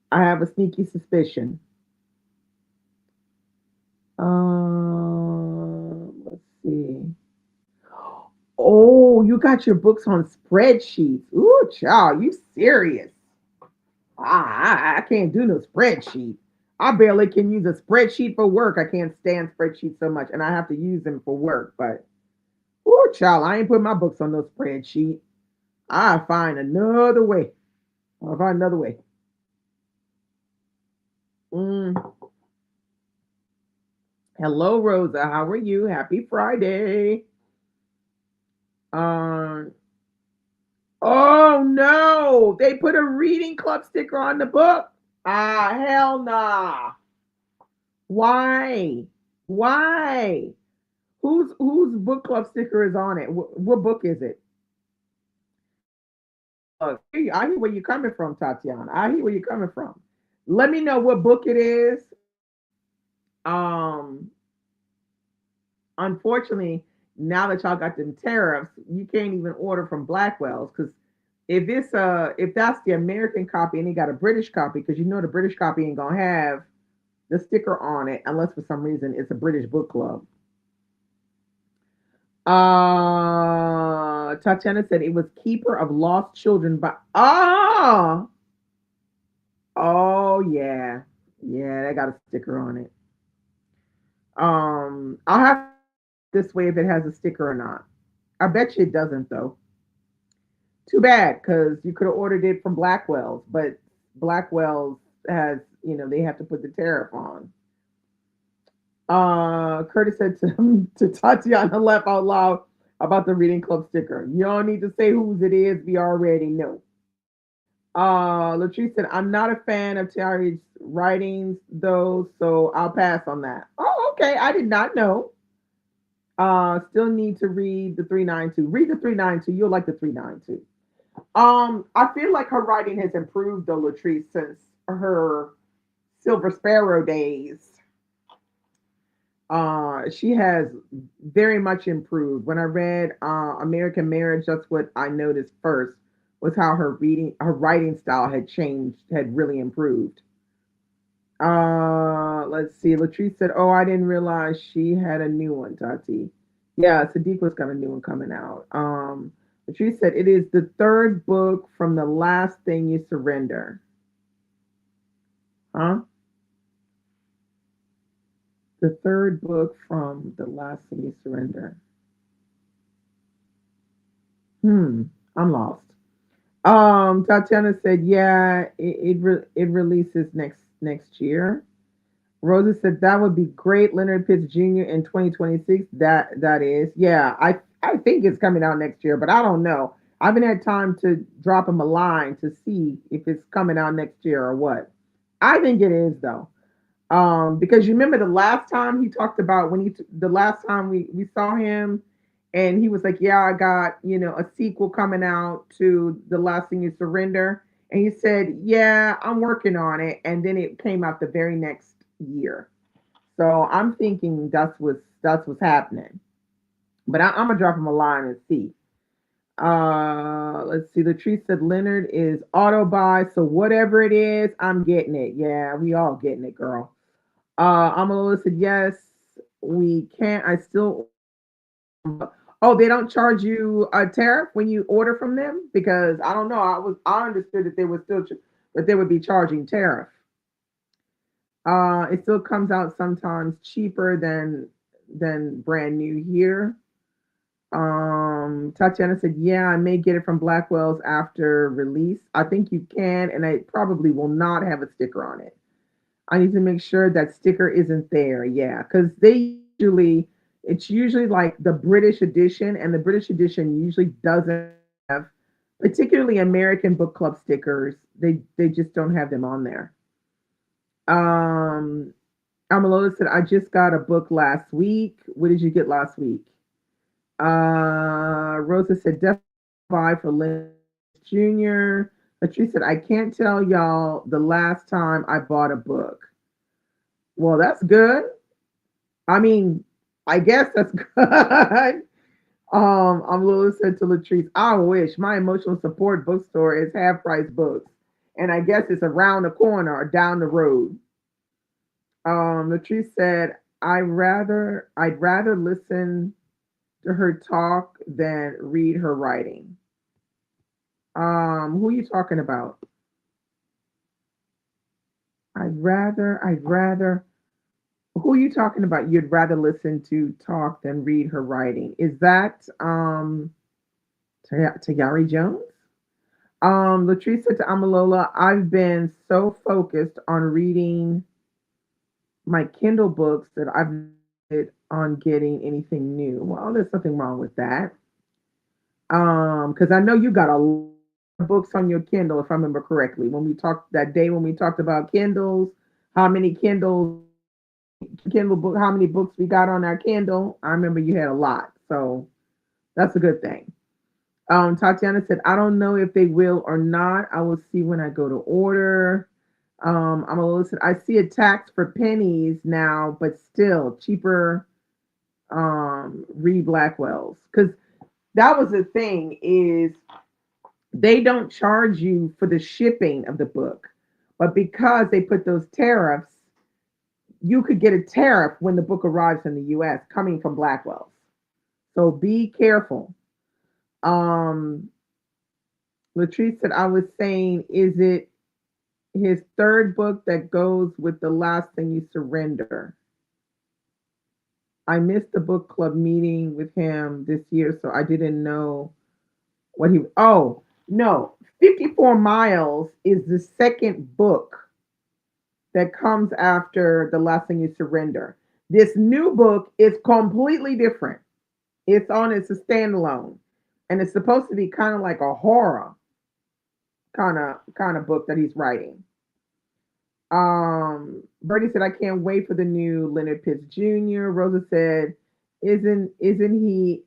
I have a sneaky suspicion. Let's see. Oh, you got your books on spreadsheets. Ooh, child, you serious? I can't do no spreadsheet. I barely can use a spreadsheet for work. I can't stand spreadsheets so much, and I have to use them for work. But, ooh, child, I ain't putting my books on no spreadsheet. I find another way. I'll find another way. Mm. Hello, Rosa. How are you? Happy Friday. Um. Oh no! They put a reading club sticker on the book. Ah, hell nah. Why? Why? Whose book club sticker is on it? What book is it? I hear where you're coming from, Tatiana. I hear where you're coming from. Let me know what book it is. Um, Unfortunately, now that y'all got them tariffs, you can't even order from Blackwell's because if that's the American copy and they got a British copy, because you know the British copy ain't gonna have the sticker on it unless for some reason it's a British book club. Tatiana said it was Keeper of Lost Children by oh yeah. Yeah, they got a sticker on it. I'll have this way if it has a sticker or not. I bet you it doesn't though. Too bad, because you could have ordered it from Blackwell's, but Blackwell's has, they have to put the tariff on. Curtis said to, to Tatiana, laugh out loud about the reading club sticker. You don't need to say whose it is. We already know. Latrice said, I'm not a fan of Terry's writings, though, so I'll pass on that. Oh, okay. I did not know. Still need to read the 392. Read the 392. You'll like the 392. I feel like her writing has improved, though, Latrice, since her Silver Sparrow days. She has very much improved. When I read American Marriage, that's what I noticed first was how her writing style had changed, had really improved. Let's see. Latrice said, "Oh, I didn't realize she had a new one, Tati." Yeah, Sadiq's got a new one coming out. Latrice said it is the third book from the last thing you surrender. Huh? The third book from the last thing you surrender. Hmm. I'm lost. Tatiana said, "Yeah, it releases next year." Rosa said that would be great. Leonard Pitts Jr. in 2026. That is, yeah. I think it's coming out next year, but I don't know. I haven't had time to drop him a line to see if it's coming out next year or what. I think it is though. Because you remember the last time he talked about when the last time we saw him, and he was like, "Yeah, I got a sequel coming out to The Last Thing You Surrender," and he said, "Yeah, I'm working on it," and then it came out the very next year. So I'm thinking that's what's happening. But I'm gonna drop him a line and see. Let's see. Latrice said Leonard is auto buy, so whatever it is, I'm getting it. Yeah, we all getting it, girl. Amalula said, yes, we can't. I still. Oh, they don't charge you a tariff when you order from them because I don't know. I understood that they were still that they would be charging tariff. It still comes out sometimes cheaper than brand new here. Tatiana said, yeah, I may get it from Blackwell's after release. I think you can, and I probably will not have a sticker on it. I need to make sure that sticker isn't there. Yeah, because it's usually like the British edition, and the British edition usually doesn't have, particularly American book club stickers. They just don't have them on there. Um, Amalola said, I just got a book last week. What did you get last week? Rosa said, definitely buy for Lynn Jr. Patrice said, I can't tell y'all the last time I bought a book. Well, that's good. I mean, I guess that's good. I'm Lula said to Latrice, I wish my emotional support bookstore is half price books. And I guess it's around the corner or down the road. Latrice said, I'd rather listen to her talk than read her writing. Who are you talking about? I'd rather who are you talking about? You'd rather listen to talk than read her writing. Is that Tagari Jones? Latrice said to Amalola, I've been so focused on reading my Kindle books that I've not on getting anything new. Well, there's something wrong with that. Because I know you got a lot of books on your Kindle, if I remember correctly. When we talked that day when we talked about Kindles, how many Kindle book, how many books we got on our Kindle. I remember you had a lot, so that's a good thing. Tatiana said, I don't know if they will or not. I will see when I go to order. I'm a listen. I see a tax for pennies now, but still cheaper. Read Blackwell's because that was the thing is they don't charge you for the shipping of the book, but because they put those tariffs, you could get a tariff when the book arrives in the U.S. coming from Blackwell's. So be careful. Um, Latrice said, I was saying, is it his third book that goes with the last thing you surrender? I missed the book club meeting with him this year, so I didn't know what oh, no. 54 Miles is the second book that comes after The Lesson You Surrender. This new book is completely different. It's a standalone. And it's supposed to be kind of like a horror kind of book that he's writing. Bertie said, I can't wait for the new Leonard Pitts Jr. Rosa said, isn't he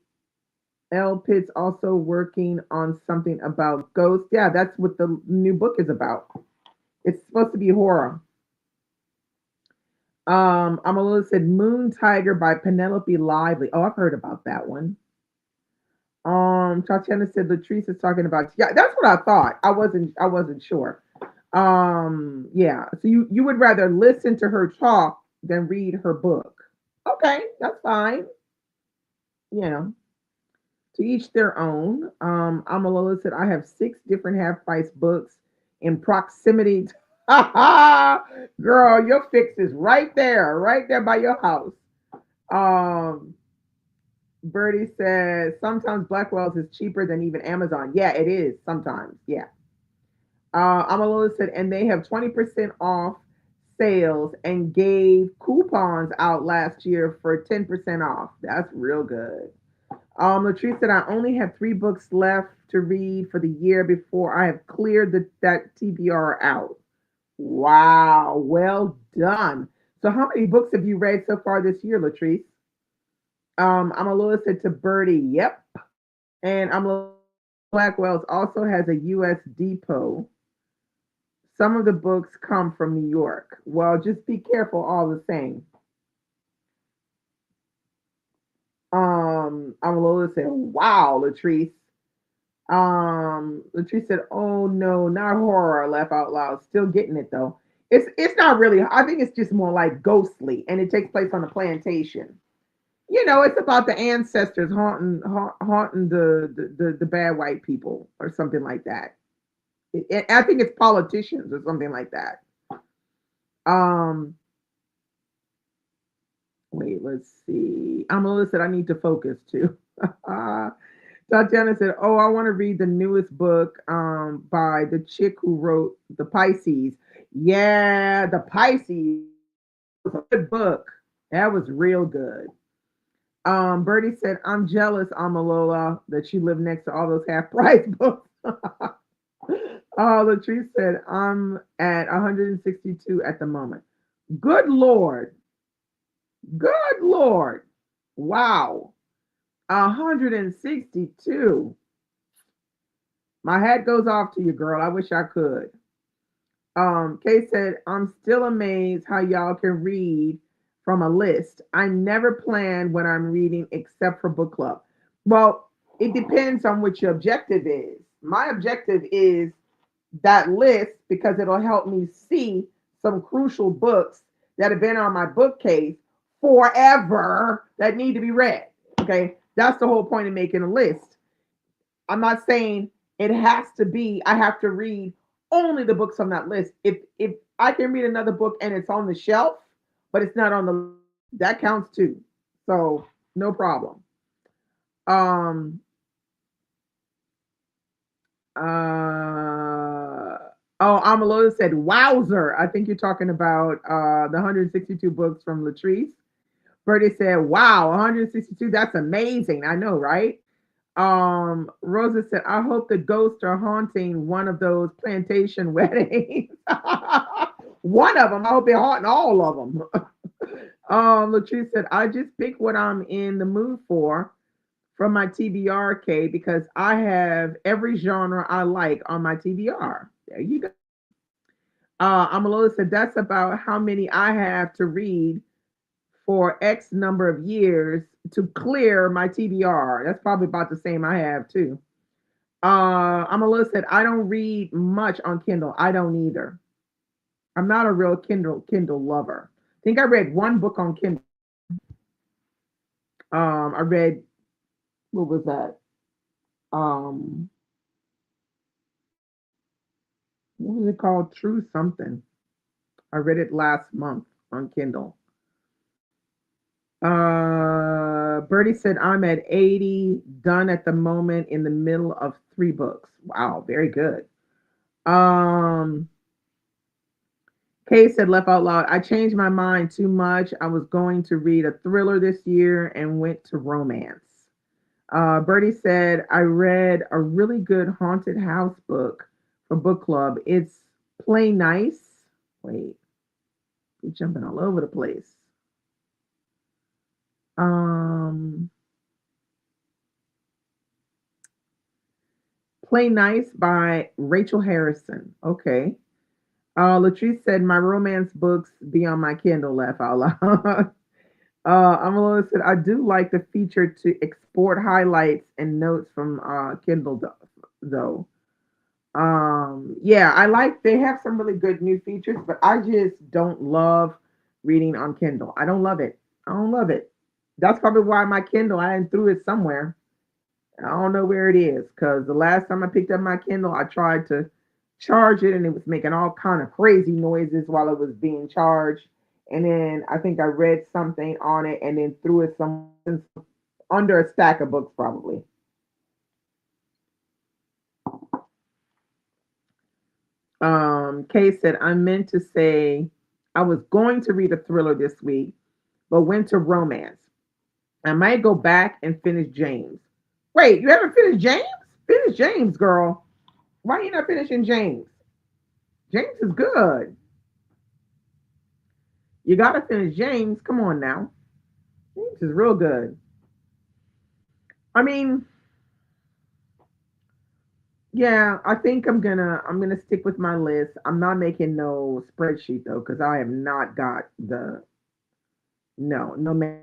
L. Pitts also working on something about ghosts? Yeah, that's what the new book is about. It's supposed to be horror. Amalula said Moon Tiger by Penelope Lively. Oh, I've heard about that one. Tatiana said Latrice is talking about, yeah, that's what I thought. I wasn't sure. Yeah. So you would rather listen to her talk than read her book. Okay, that's fine. You know, to each their own. Amalula said I have six different half price books in proximity. Girl, your fix is right there by your house. Um, Birdie says sometimes Blackwell's is cheaper than even Amazon. Yeah, it is sometimes. Yeah. Amalula said, and they have 20% off sales and gave coupons out last year for 10% off. That's real good. Latrice said, I only have three books left to read for the year before I have cleared that TBR out. Wow, well done. So, how many books have you read so far this year, Latrice? Amalua said to Birdie, yep. And Amalua Blackwell's also has a U.S. depot. Some of the books come from New York. Well, just be careful all the same. Amalua said, wow, Latrice. Latrice said, "Oh no, not horror." Laugh out loud. Still getting it though. It's not really. I think it's just more like ghostly, and it takes place on a plantation. It's about the ancestors haunting the bad white people or something like that. I think it's politicians or something like that. Um, Wait, let's see. Amelia said I need to focus too. Tatiana said, "Oh, I want to read the newest book by the chick who wrote The Pisces." Yeah, The Pisces was a good book. That was real good. Bertie said, "I'm jealous, Amalola, that you live next to all those half price books." Latrice said, "I'm at 162 at the moment." Good Lord. Good Lord. Wow. 162. My hat goes off to you, girl. I wish I could. Kay said, I'm still amazed how y'all can read from a list. I never plan when I'm reading except for book club. Well, it depends on what your objective is. My objective is that list because it'll help me see some crucial books that have been on my bookcase forever that need to be read. Okay. That's the whole point of making a list. I'm not saying it has to be, I have to read only the books on that list. If I can read another book and it's on the shelf, but it's not on the that counts too. So no problem. Um Amalola said, Wowzer. I think you're talking about the 162 books from Latrice. Bertie said, Wow, 162. That's amazing. I know, right? Rosa said, I hope the ghosts are haunting one of those plantation weddings. One of them. I hope they're haunting all of them. Latrice said, I just pick what I'm in the mood for from my TBRK because I have every genre I like on my TBR. There you go. Amalola said, that's about how many I have to read for X number of years to clear my TBR. That's probably about the same I have too. Amalola said, I don't read much on Kindle. I don't either. I'm not a real Kindle lover. I think I read one book on Kindle. I read, what was that? Um, what was it called? True something. I read it last month on Kindle. Bertie said, I'm at 80, done at the moment in the middle of three books. Wow, very good. Um, Kay said, "Left out loud. I changed my mind too much. I was going to read a thriller this year and went to romance." Bertie said, "I read a really good haunted house book for book club. It's play nice. Wait, we're jumping all over the place. Um, Play Nice by Rachel Harrison. Okay. Latrice said, "My romance books be on my Kindle." Laugh out loud. Amala said, "I do like the feature to export highlights and notes from Kindle, though. Yeah, I like, they have some really good new features, but I just don't love reading on Kindle. I don't love it. I don't love it. That's probably why my Kindle, I threw it somewhere. I don't know where it is because the last time I picked up my Kindle, I tried to charge it and it was making all kind of crazy noises while it was being charged. And then I think I read something on it and then threw it some under a stack of books probably. Kay said, "I meant to say I was going to read a thriller this week, but went to romance. I might go back and finish James." Wait, you haven't finished James? Finish James, girl. Why are you not finishing James? James is good. You gotta finish James. Come on now. James is real good. I mean, yeah, I think I'm gonna stick with my list. I'm not making no spreadsheet though, because I have not got the no man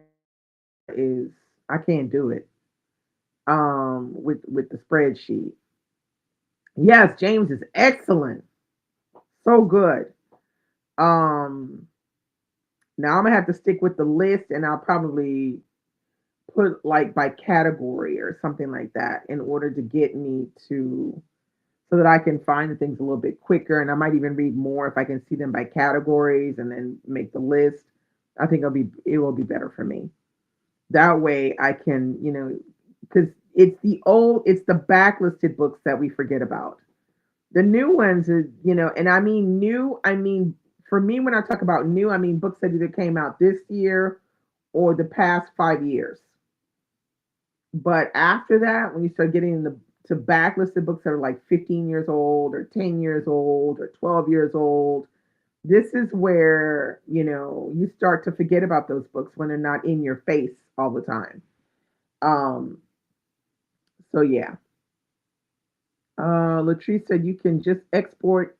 is I can't do it. With the spreadsheet. Yes, James is excellent. So good. Um Now I'm gonna have to stick with the list and I'll probably put like by category or something like that in order to get me to so that I can find the things a little bit quicker and I might even read more if I can see them by categories and then make the list. I think it will be better for me. That way I can, because it's the backlisted books that we forget about. The new ones is, and I mean new, I mean for me when I talk about new, I mean books that either came out this year or the past 5 years. But after that, when you start getting to backlisted books that are like 15 years old or 10 years old or 12 years old, this is where, you start to forget about those books when they're not in your face all the time. Um, so yeah. Latrice said you can just export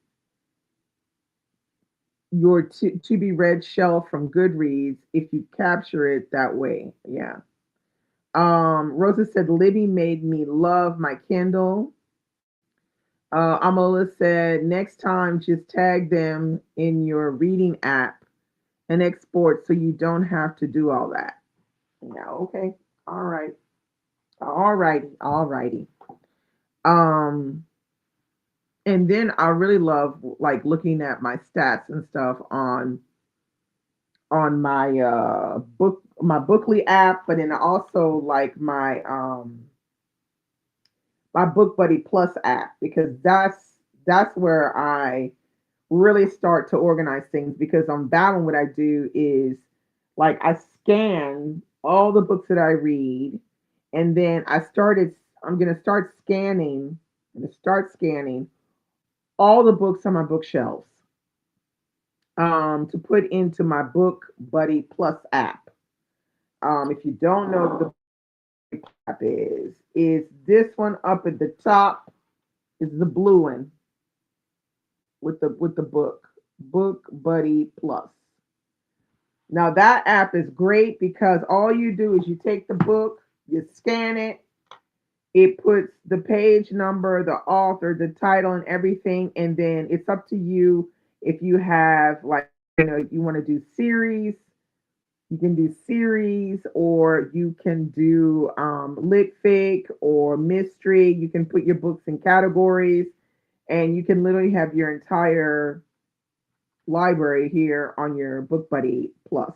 your to be read shelf from Goodreads if you capture it that way. Yeah. Rosa said Libby made me love my Kindle. Amola said, next time, just tag them in your reading app and export so you don't have to do all that. Yeah, okay. All right. All righty. All righty. Um, and then I really love like looking at my stats and stuff on my Bookly app, but then also like my Book Buddy Plus app because that's where I really start to organize things because on that one what I do is like I scan all the books that I read and then I'm gonna start scanning all the books on my bookshelves to put into my Book Buddy Plus app. If you don't know what the app is this one up at the top is the blue one with the Book Buddy Plus. Now that app is great because all you do is you take the book, you scan it, it puts the page number, the author, the title, and everything, and then it's up to you if you have like you want to do series. You can do series, or you can do lit fic or mystery. You can put your books in categories, and you can literally have your entire library here on your Book Buddy Plus.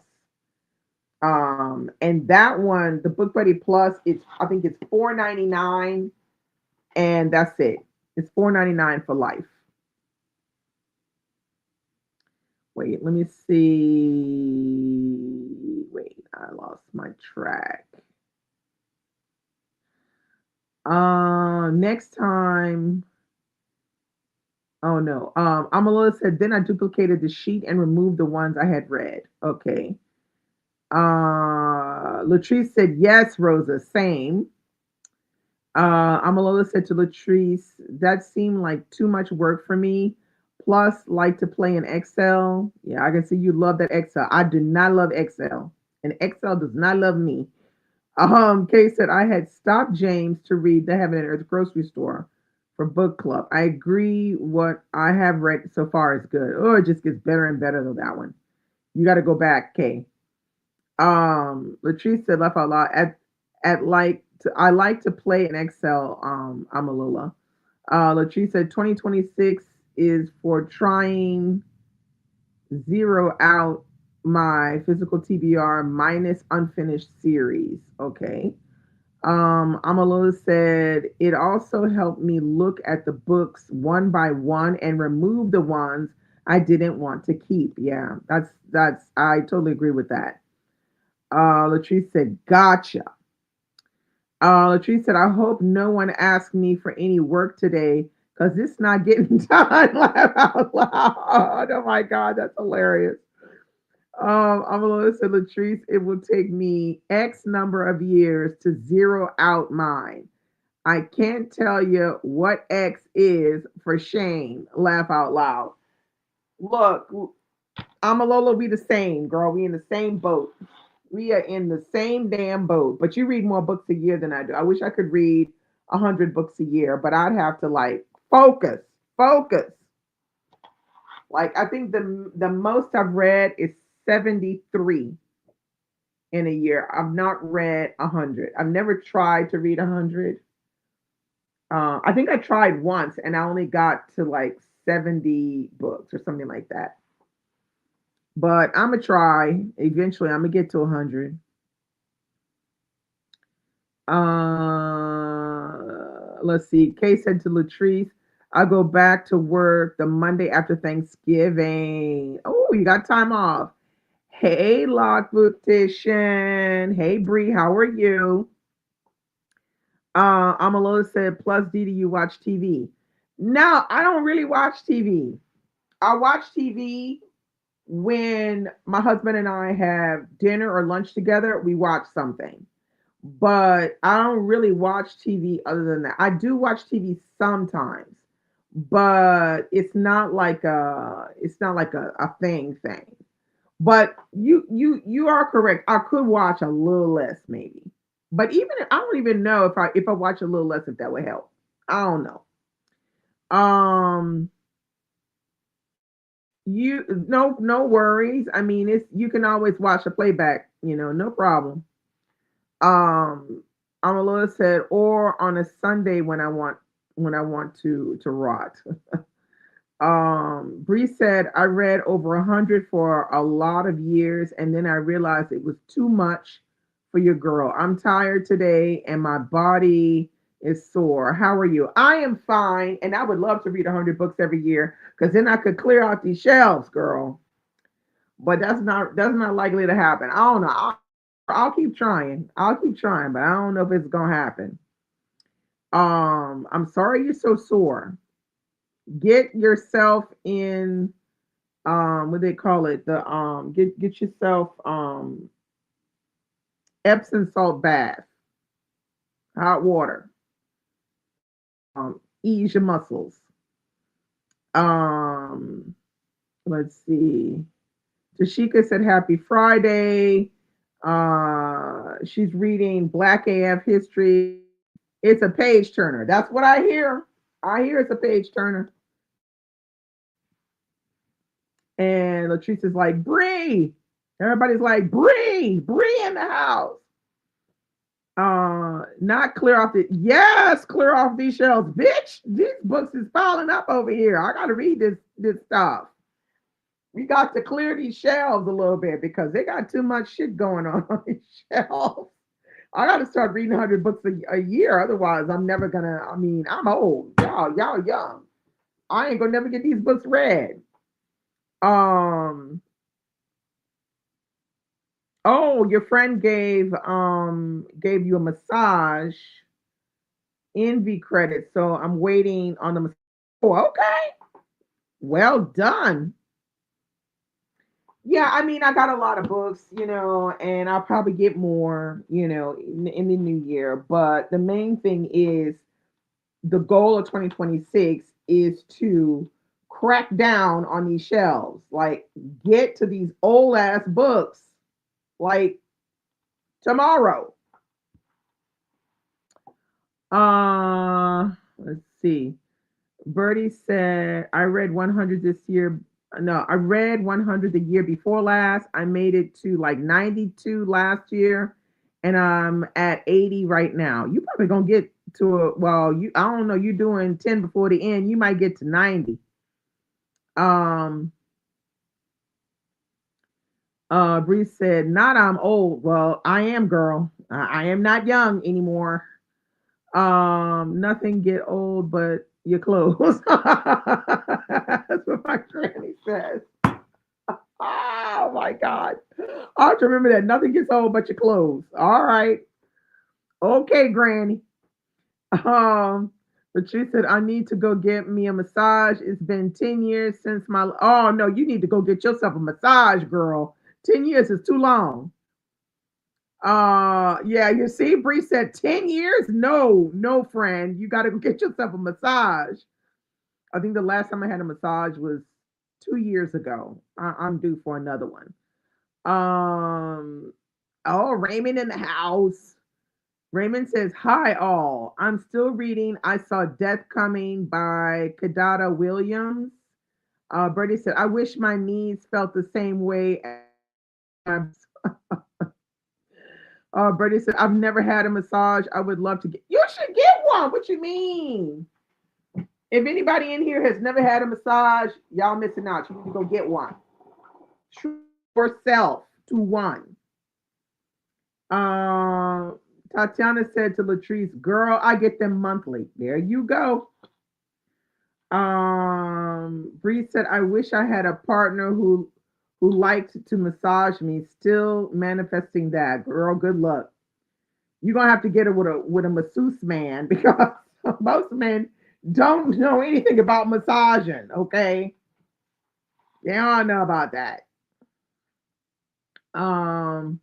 And that one, the Book Buddy Plus, it's I think it's 4.99, and that's it. It's 4.99 for life. Wait, let me see. Wait, I lost my track. Next time. Oh no. Amalua said, then I duplicated the sheet and removed the ones I had read. Okay. Latrice said, yes, Rosa, same. Amalola said to Latrice, that seemed like too much work for me. Plus, like to play in Excel. Yeah, I can see you love that Excel. I do not love Excel, and Excel does not love me. Kay said I had stopped James to read The Heaven and Earth grocery store for book club. I agree. What I have read so far is good. Oh, it just gets better and better than that one. You got to go back, Kay. Latrice said laugh out loud at I like to play in Excel. Amalula. Latrice said 2026 is for trying zero out my physical TBR minus unfinished series. Okay. Amalula said it also helped me look at the books one by one and remove the ones I didn't want to keep. Yeah, that's I totally agree with that. Latrice said, gotcha. Latrice said, I hope no one asks me for any work today because it's not getting done. Laugh out loud. Oh my God, that's hilarious. Amalua said, Latrice, it will take me X number of years to zero out mine. I can't tell you what X is for shame. Laugh out loud. Look, Amalola, we the same, girl. We in the same boat. We are in the same damn boat. But you read more books a year than I do. I wish I could read 100 books a year, but I'd have to like focus. Like I think the most I've read is 73 in a year. I've not read 100. I've never tried to read 100. I think I tried once, and I only got to like 70 books or something like that. But I'm gonna try. Eventually, I'm gonna get to 100. Let's see. Kay said to Latrice, "I'll go back to work the Monday after Thanksgiving." Oh, you got time off. Hey, Lock Beautician. Hey, Bree, how are you? Amalola said, "Plus, D, do you watch TV?" No, I don't really watch TV. I watch TV when my husband and I have dinner or lunch together. We watch something, but I don't really watch TV other than that. I do watch TV sometimes, but it's not like a thing. But you are correct. I could watch a little less maybe. But even I don't even know if I watch a little less if that would help. I don't know. Um you no worries. I mean it's you can always watch a playback, no problem. Amalua said, or on a Sunday when I want to rot. Bree said, I read over 100 for a lot of years, and then I realized it was too much for your girl. I'm tired today, and my body is sore. How are you? I am fine, and I would love to read 100 books every year because then I could clear out these shelves, girl. But that's not likely to happen. I don't know. I'll keep trying. I'll keep trying, but I don't know if it's gonna happen. I'm sorry you're so sore. Get yourself in what they call it, the get yourself Epsom salt bath, hot water, ease your muscles. Um let's see. Tashika said happy Friday. She's reading Black AF history. It's a page turner. That's what I hear. I hear it's a page turner. And Latrice is like, Bree. Everybody's like, Bree in the house. Not clear off the yes, clear off these shelves. Bitch, these books is piling up over here. I gotta read this stuff. We got to clear these shelves a little bit because they got too much shit going on these shelves. I got to start reading 100 books a year. Otherwise, I'm never gonna. I mean, I'm old. Y'all young. I ain't gonna never get these books read. Um, oh, your friend gave you a massage envy credit, so I'm waiting on the oh, okay. Well done. Yeah, I mean, I got a lot of books, and I'll probably get more, in the new year. But the main thing is the goal of 2026 is to crack down on these shelves. Like, get to these old ass books, like tomorrow. Let's see. Bertie said, I read 100 this year. No, I read 100 the year before last. I made it to like 92 last year, and I'm at 80 right now. You probably gonna get to I don't know, you doing 10 before the end. You might get to 90. Um, Bree said, not I'm old. Well, I am, girl. I am not young anymore. Nothing get old but your clothes. That's what my granny says. Oh my God. I have to remember that. Nothing gets old but your clothes. All right. Okay, Granny. But she said, I need to go get me a massage. It's been 10 years since my oh no, you need to go get yourself a massage, girl. 10 years is too long. Yeah, you see, Bree said 10 years? No, no, friend. You gotta go get yourself a massage. I think the last time I had a massage was 2 years ago. I'm due for another one. Um, oh, Raymond in the house. Raymond says, hi, all. I'm still reading I Saw Death Coming by Kadada Williams. Bertie said, I wish my knees felt the same way as Bertie said, I've never had a massage. I would love to get. You should get one. What you mean? If anybody in here has never had a massage, y'all missing out. You need to go get one. Treat yourself to one. Uh, Tatiana said to Latrice, girl, I get them monthly. There you go. Bree said, I wish I had a partner who liked to massage me. Still manifesting that. Girl, good luck. You're gonna have to get it with a masseuse man because most men don't know anything about massaging, okay? They don't know about that. Um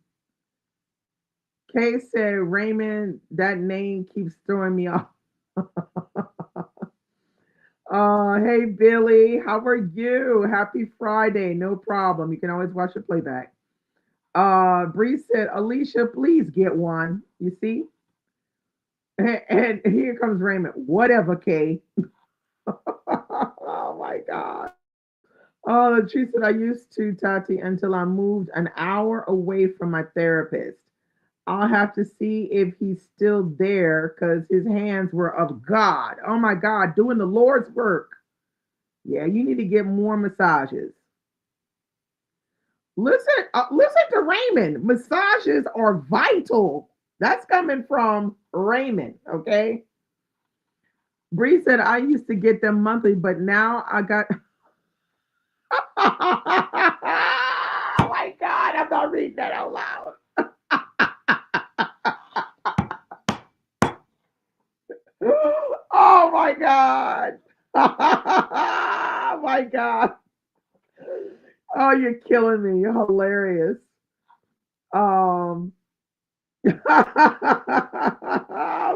Kay said, Raymond, that name keeps throwing me off. Hey Billy, how are you? Happy Friday. No problem. You can always watch the playback. Bree said, Alicia, please get one. You see? And here comes Raymond. Whatever, Kay. Oh my God. Oh, the truth that I used to, Tati, until I moved an hour away from my therapist. I'll have to see if he's still there because his hands were of God. Oh my God, doing the Lord's work. Yeah, you need to get more massages. Listen to Raymond. Massages are vital. That's coming from Raymond. Okay. Bree said I used to get them monthly, but now I got. Oh my God, I'm not reading that out loud. Oh my God. Oh my God. Oh, you're killing me. You're hilarious. Um oh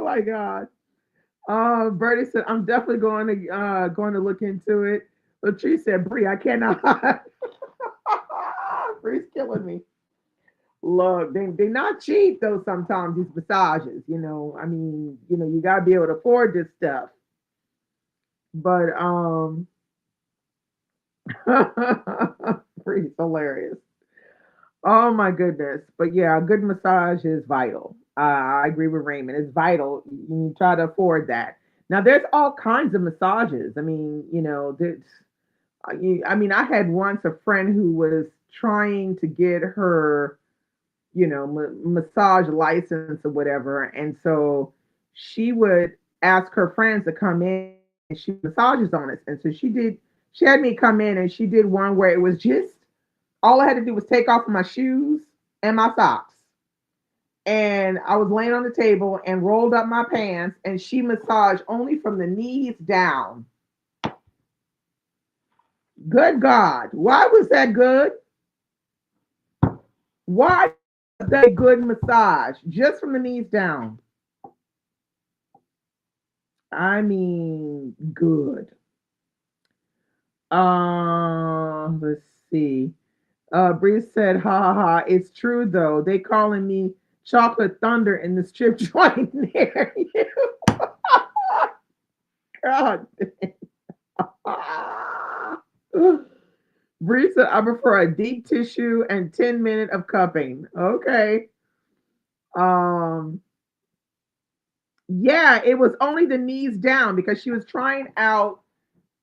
my God. Bertie said, I'm definitely going to look into it. Latrice said, Bree, I cannot. Bree's killing me. Look, they not cheap though sometimes these massages, I mean, you gotta be able to afford this stuff. But Bree's hilarious. Oh my goodness. But yeah, a good massage is vital. I agree with Raymond. It's vital. You try to afford that. Now there's all kinds of massages. I mean, I mean, I had once a friend who was trying to get her, massage license or whatever, and so she would ask her friends to come in and she massages on us, and so she did. She had me come in and she did one where it was just all I had to do was take off my shoes and my socks. And I was laying on the table and rolled up my pants and she massaged only from the knees down. Good God. Why was that good? Why was that a good massage? Just from the knees down. I mean, good. Let's see. Bree said, ha ha ha. It's true though. They calling me chocolate thunder in the strip joint near you. God. Bree said, I prefer a deep tissue and 10 minutes of cupping. Okay. Um, yeah, it was only the knees down because she was trying out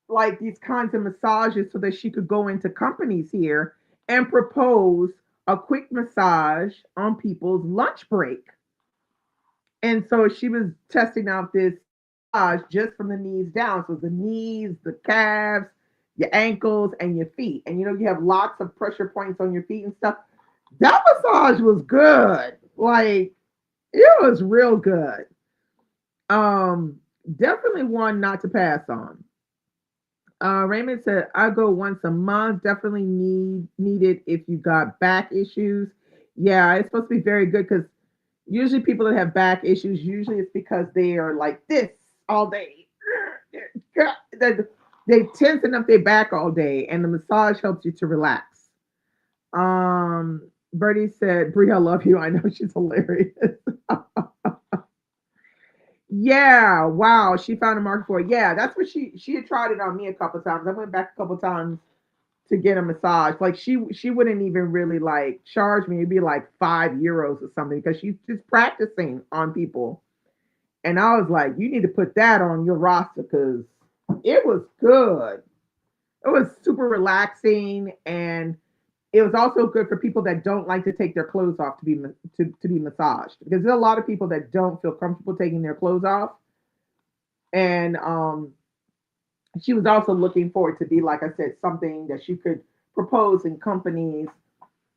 like these kinds of massages so that she could go into companies here and propose a quick massage on people's lunch break. And so she was testing out this massage just from the knees down. So the knees, the calves, your ankles, and your feet. And you know, you have lots of pressure points on your feet and stuff. That massage was good. Like, it was real good. Um, Definitely one not to pass on. Raymond said, I go once a month. Definitely need it if you got back issues. Yeah, it's supposed to be very good because usually people that have back issues, usually it's because they are like this all day. They they tension up their back all day, and the massage helps you to relax. Bertie said, Brie, I love you. I know she's hilarious. Yeah, wow. She found a market for it. Yeah, that's what she had tried it on me a couple times. I went back a couple times to get a massage. Like she wouldn't even really like charge me. It'd be like €5 or something because she's just practicing on people. And I was like, you need to put that on your roster because it was good. It was super relaxing and it was also good for people that don't like to take their clothes off to be massaged because there's a lot of people that don't feel comfortable taking their clothes off and she was also looking forward to be like I said something that she could propose in companies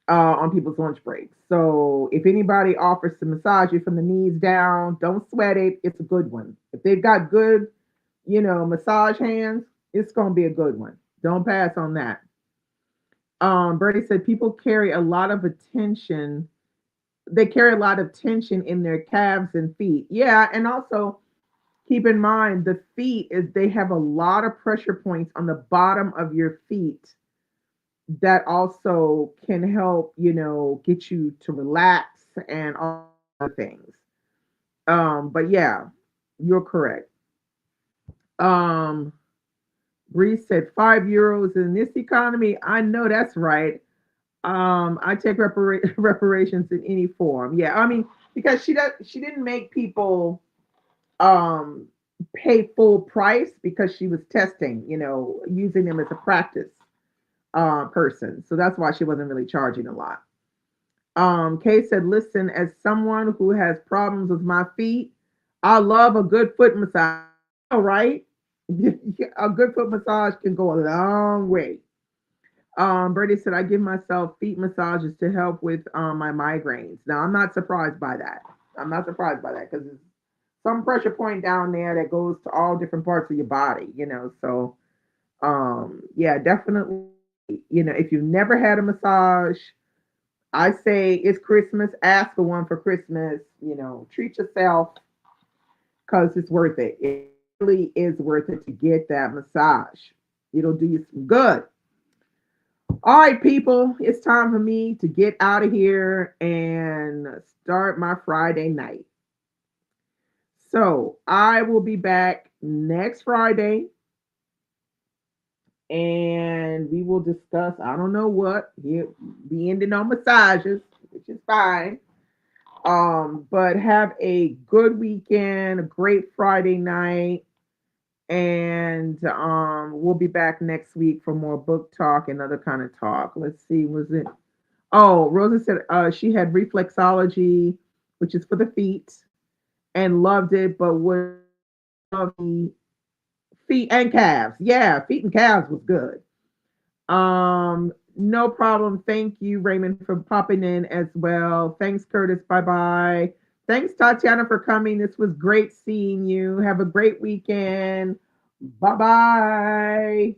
on people's lunch breaks. So if anybody offers to massage you from the knees down, don't sweat it. It's a good one. If they've got good, massage hands, it's gonna be a good one. Don't pass on that. Bertie said people carry a lot of attention. They carry a lot of tension in their calves and feet. Yeah, and also keep in mind the feet is they have a lot of pressure points on the bottom of your feet that also can help, get you to relax and all other things. But yeah, you're correct. Um, Bree said €5 in this economy. I know that's right. I take reparations in any form. Yeah, I mean because she didn't make people um pay full price because she was testing, using them as a practice person. So that's why she wasn't really charging a lot. Kay said, listen, as someone who has problems with my feet, I love a good foot massage. All right. A good foot massage can go a long way. Bertie said, I give myself feet massages to help with my migraines. Now, I'm not surprised by that. I'm not surprised by that because there's some pressure point down there that goes to all different parts of your body, So, yeah, definitely, if you've never had a massage, I say it's Christmas. Ask for one for Christmas. Treat yourself because it's worth it. It really is worth it to get that massage. It'll do you some good. All right, people, it's time for me to get out of here and start my Friday night. So I will be back next Friday and we will discuss, I don't know what, we'll be ending on massages, which is fine. But have a good weekend, a great Friday night, and we'll be back next week for more book talk and other kind of talk. Let's see, was it? Oh, Rosa said she had reflexology, which is for the feet, and loved it, but would love the feet and calves. Yeah, feet and calves was good. No problem. Thank you, Raymond, for popping in as well. Thanks, Curtis. Bye bye. Thanks, Tatiana, for coming. This was great seeing you. Have a great weekend. Bye bye.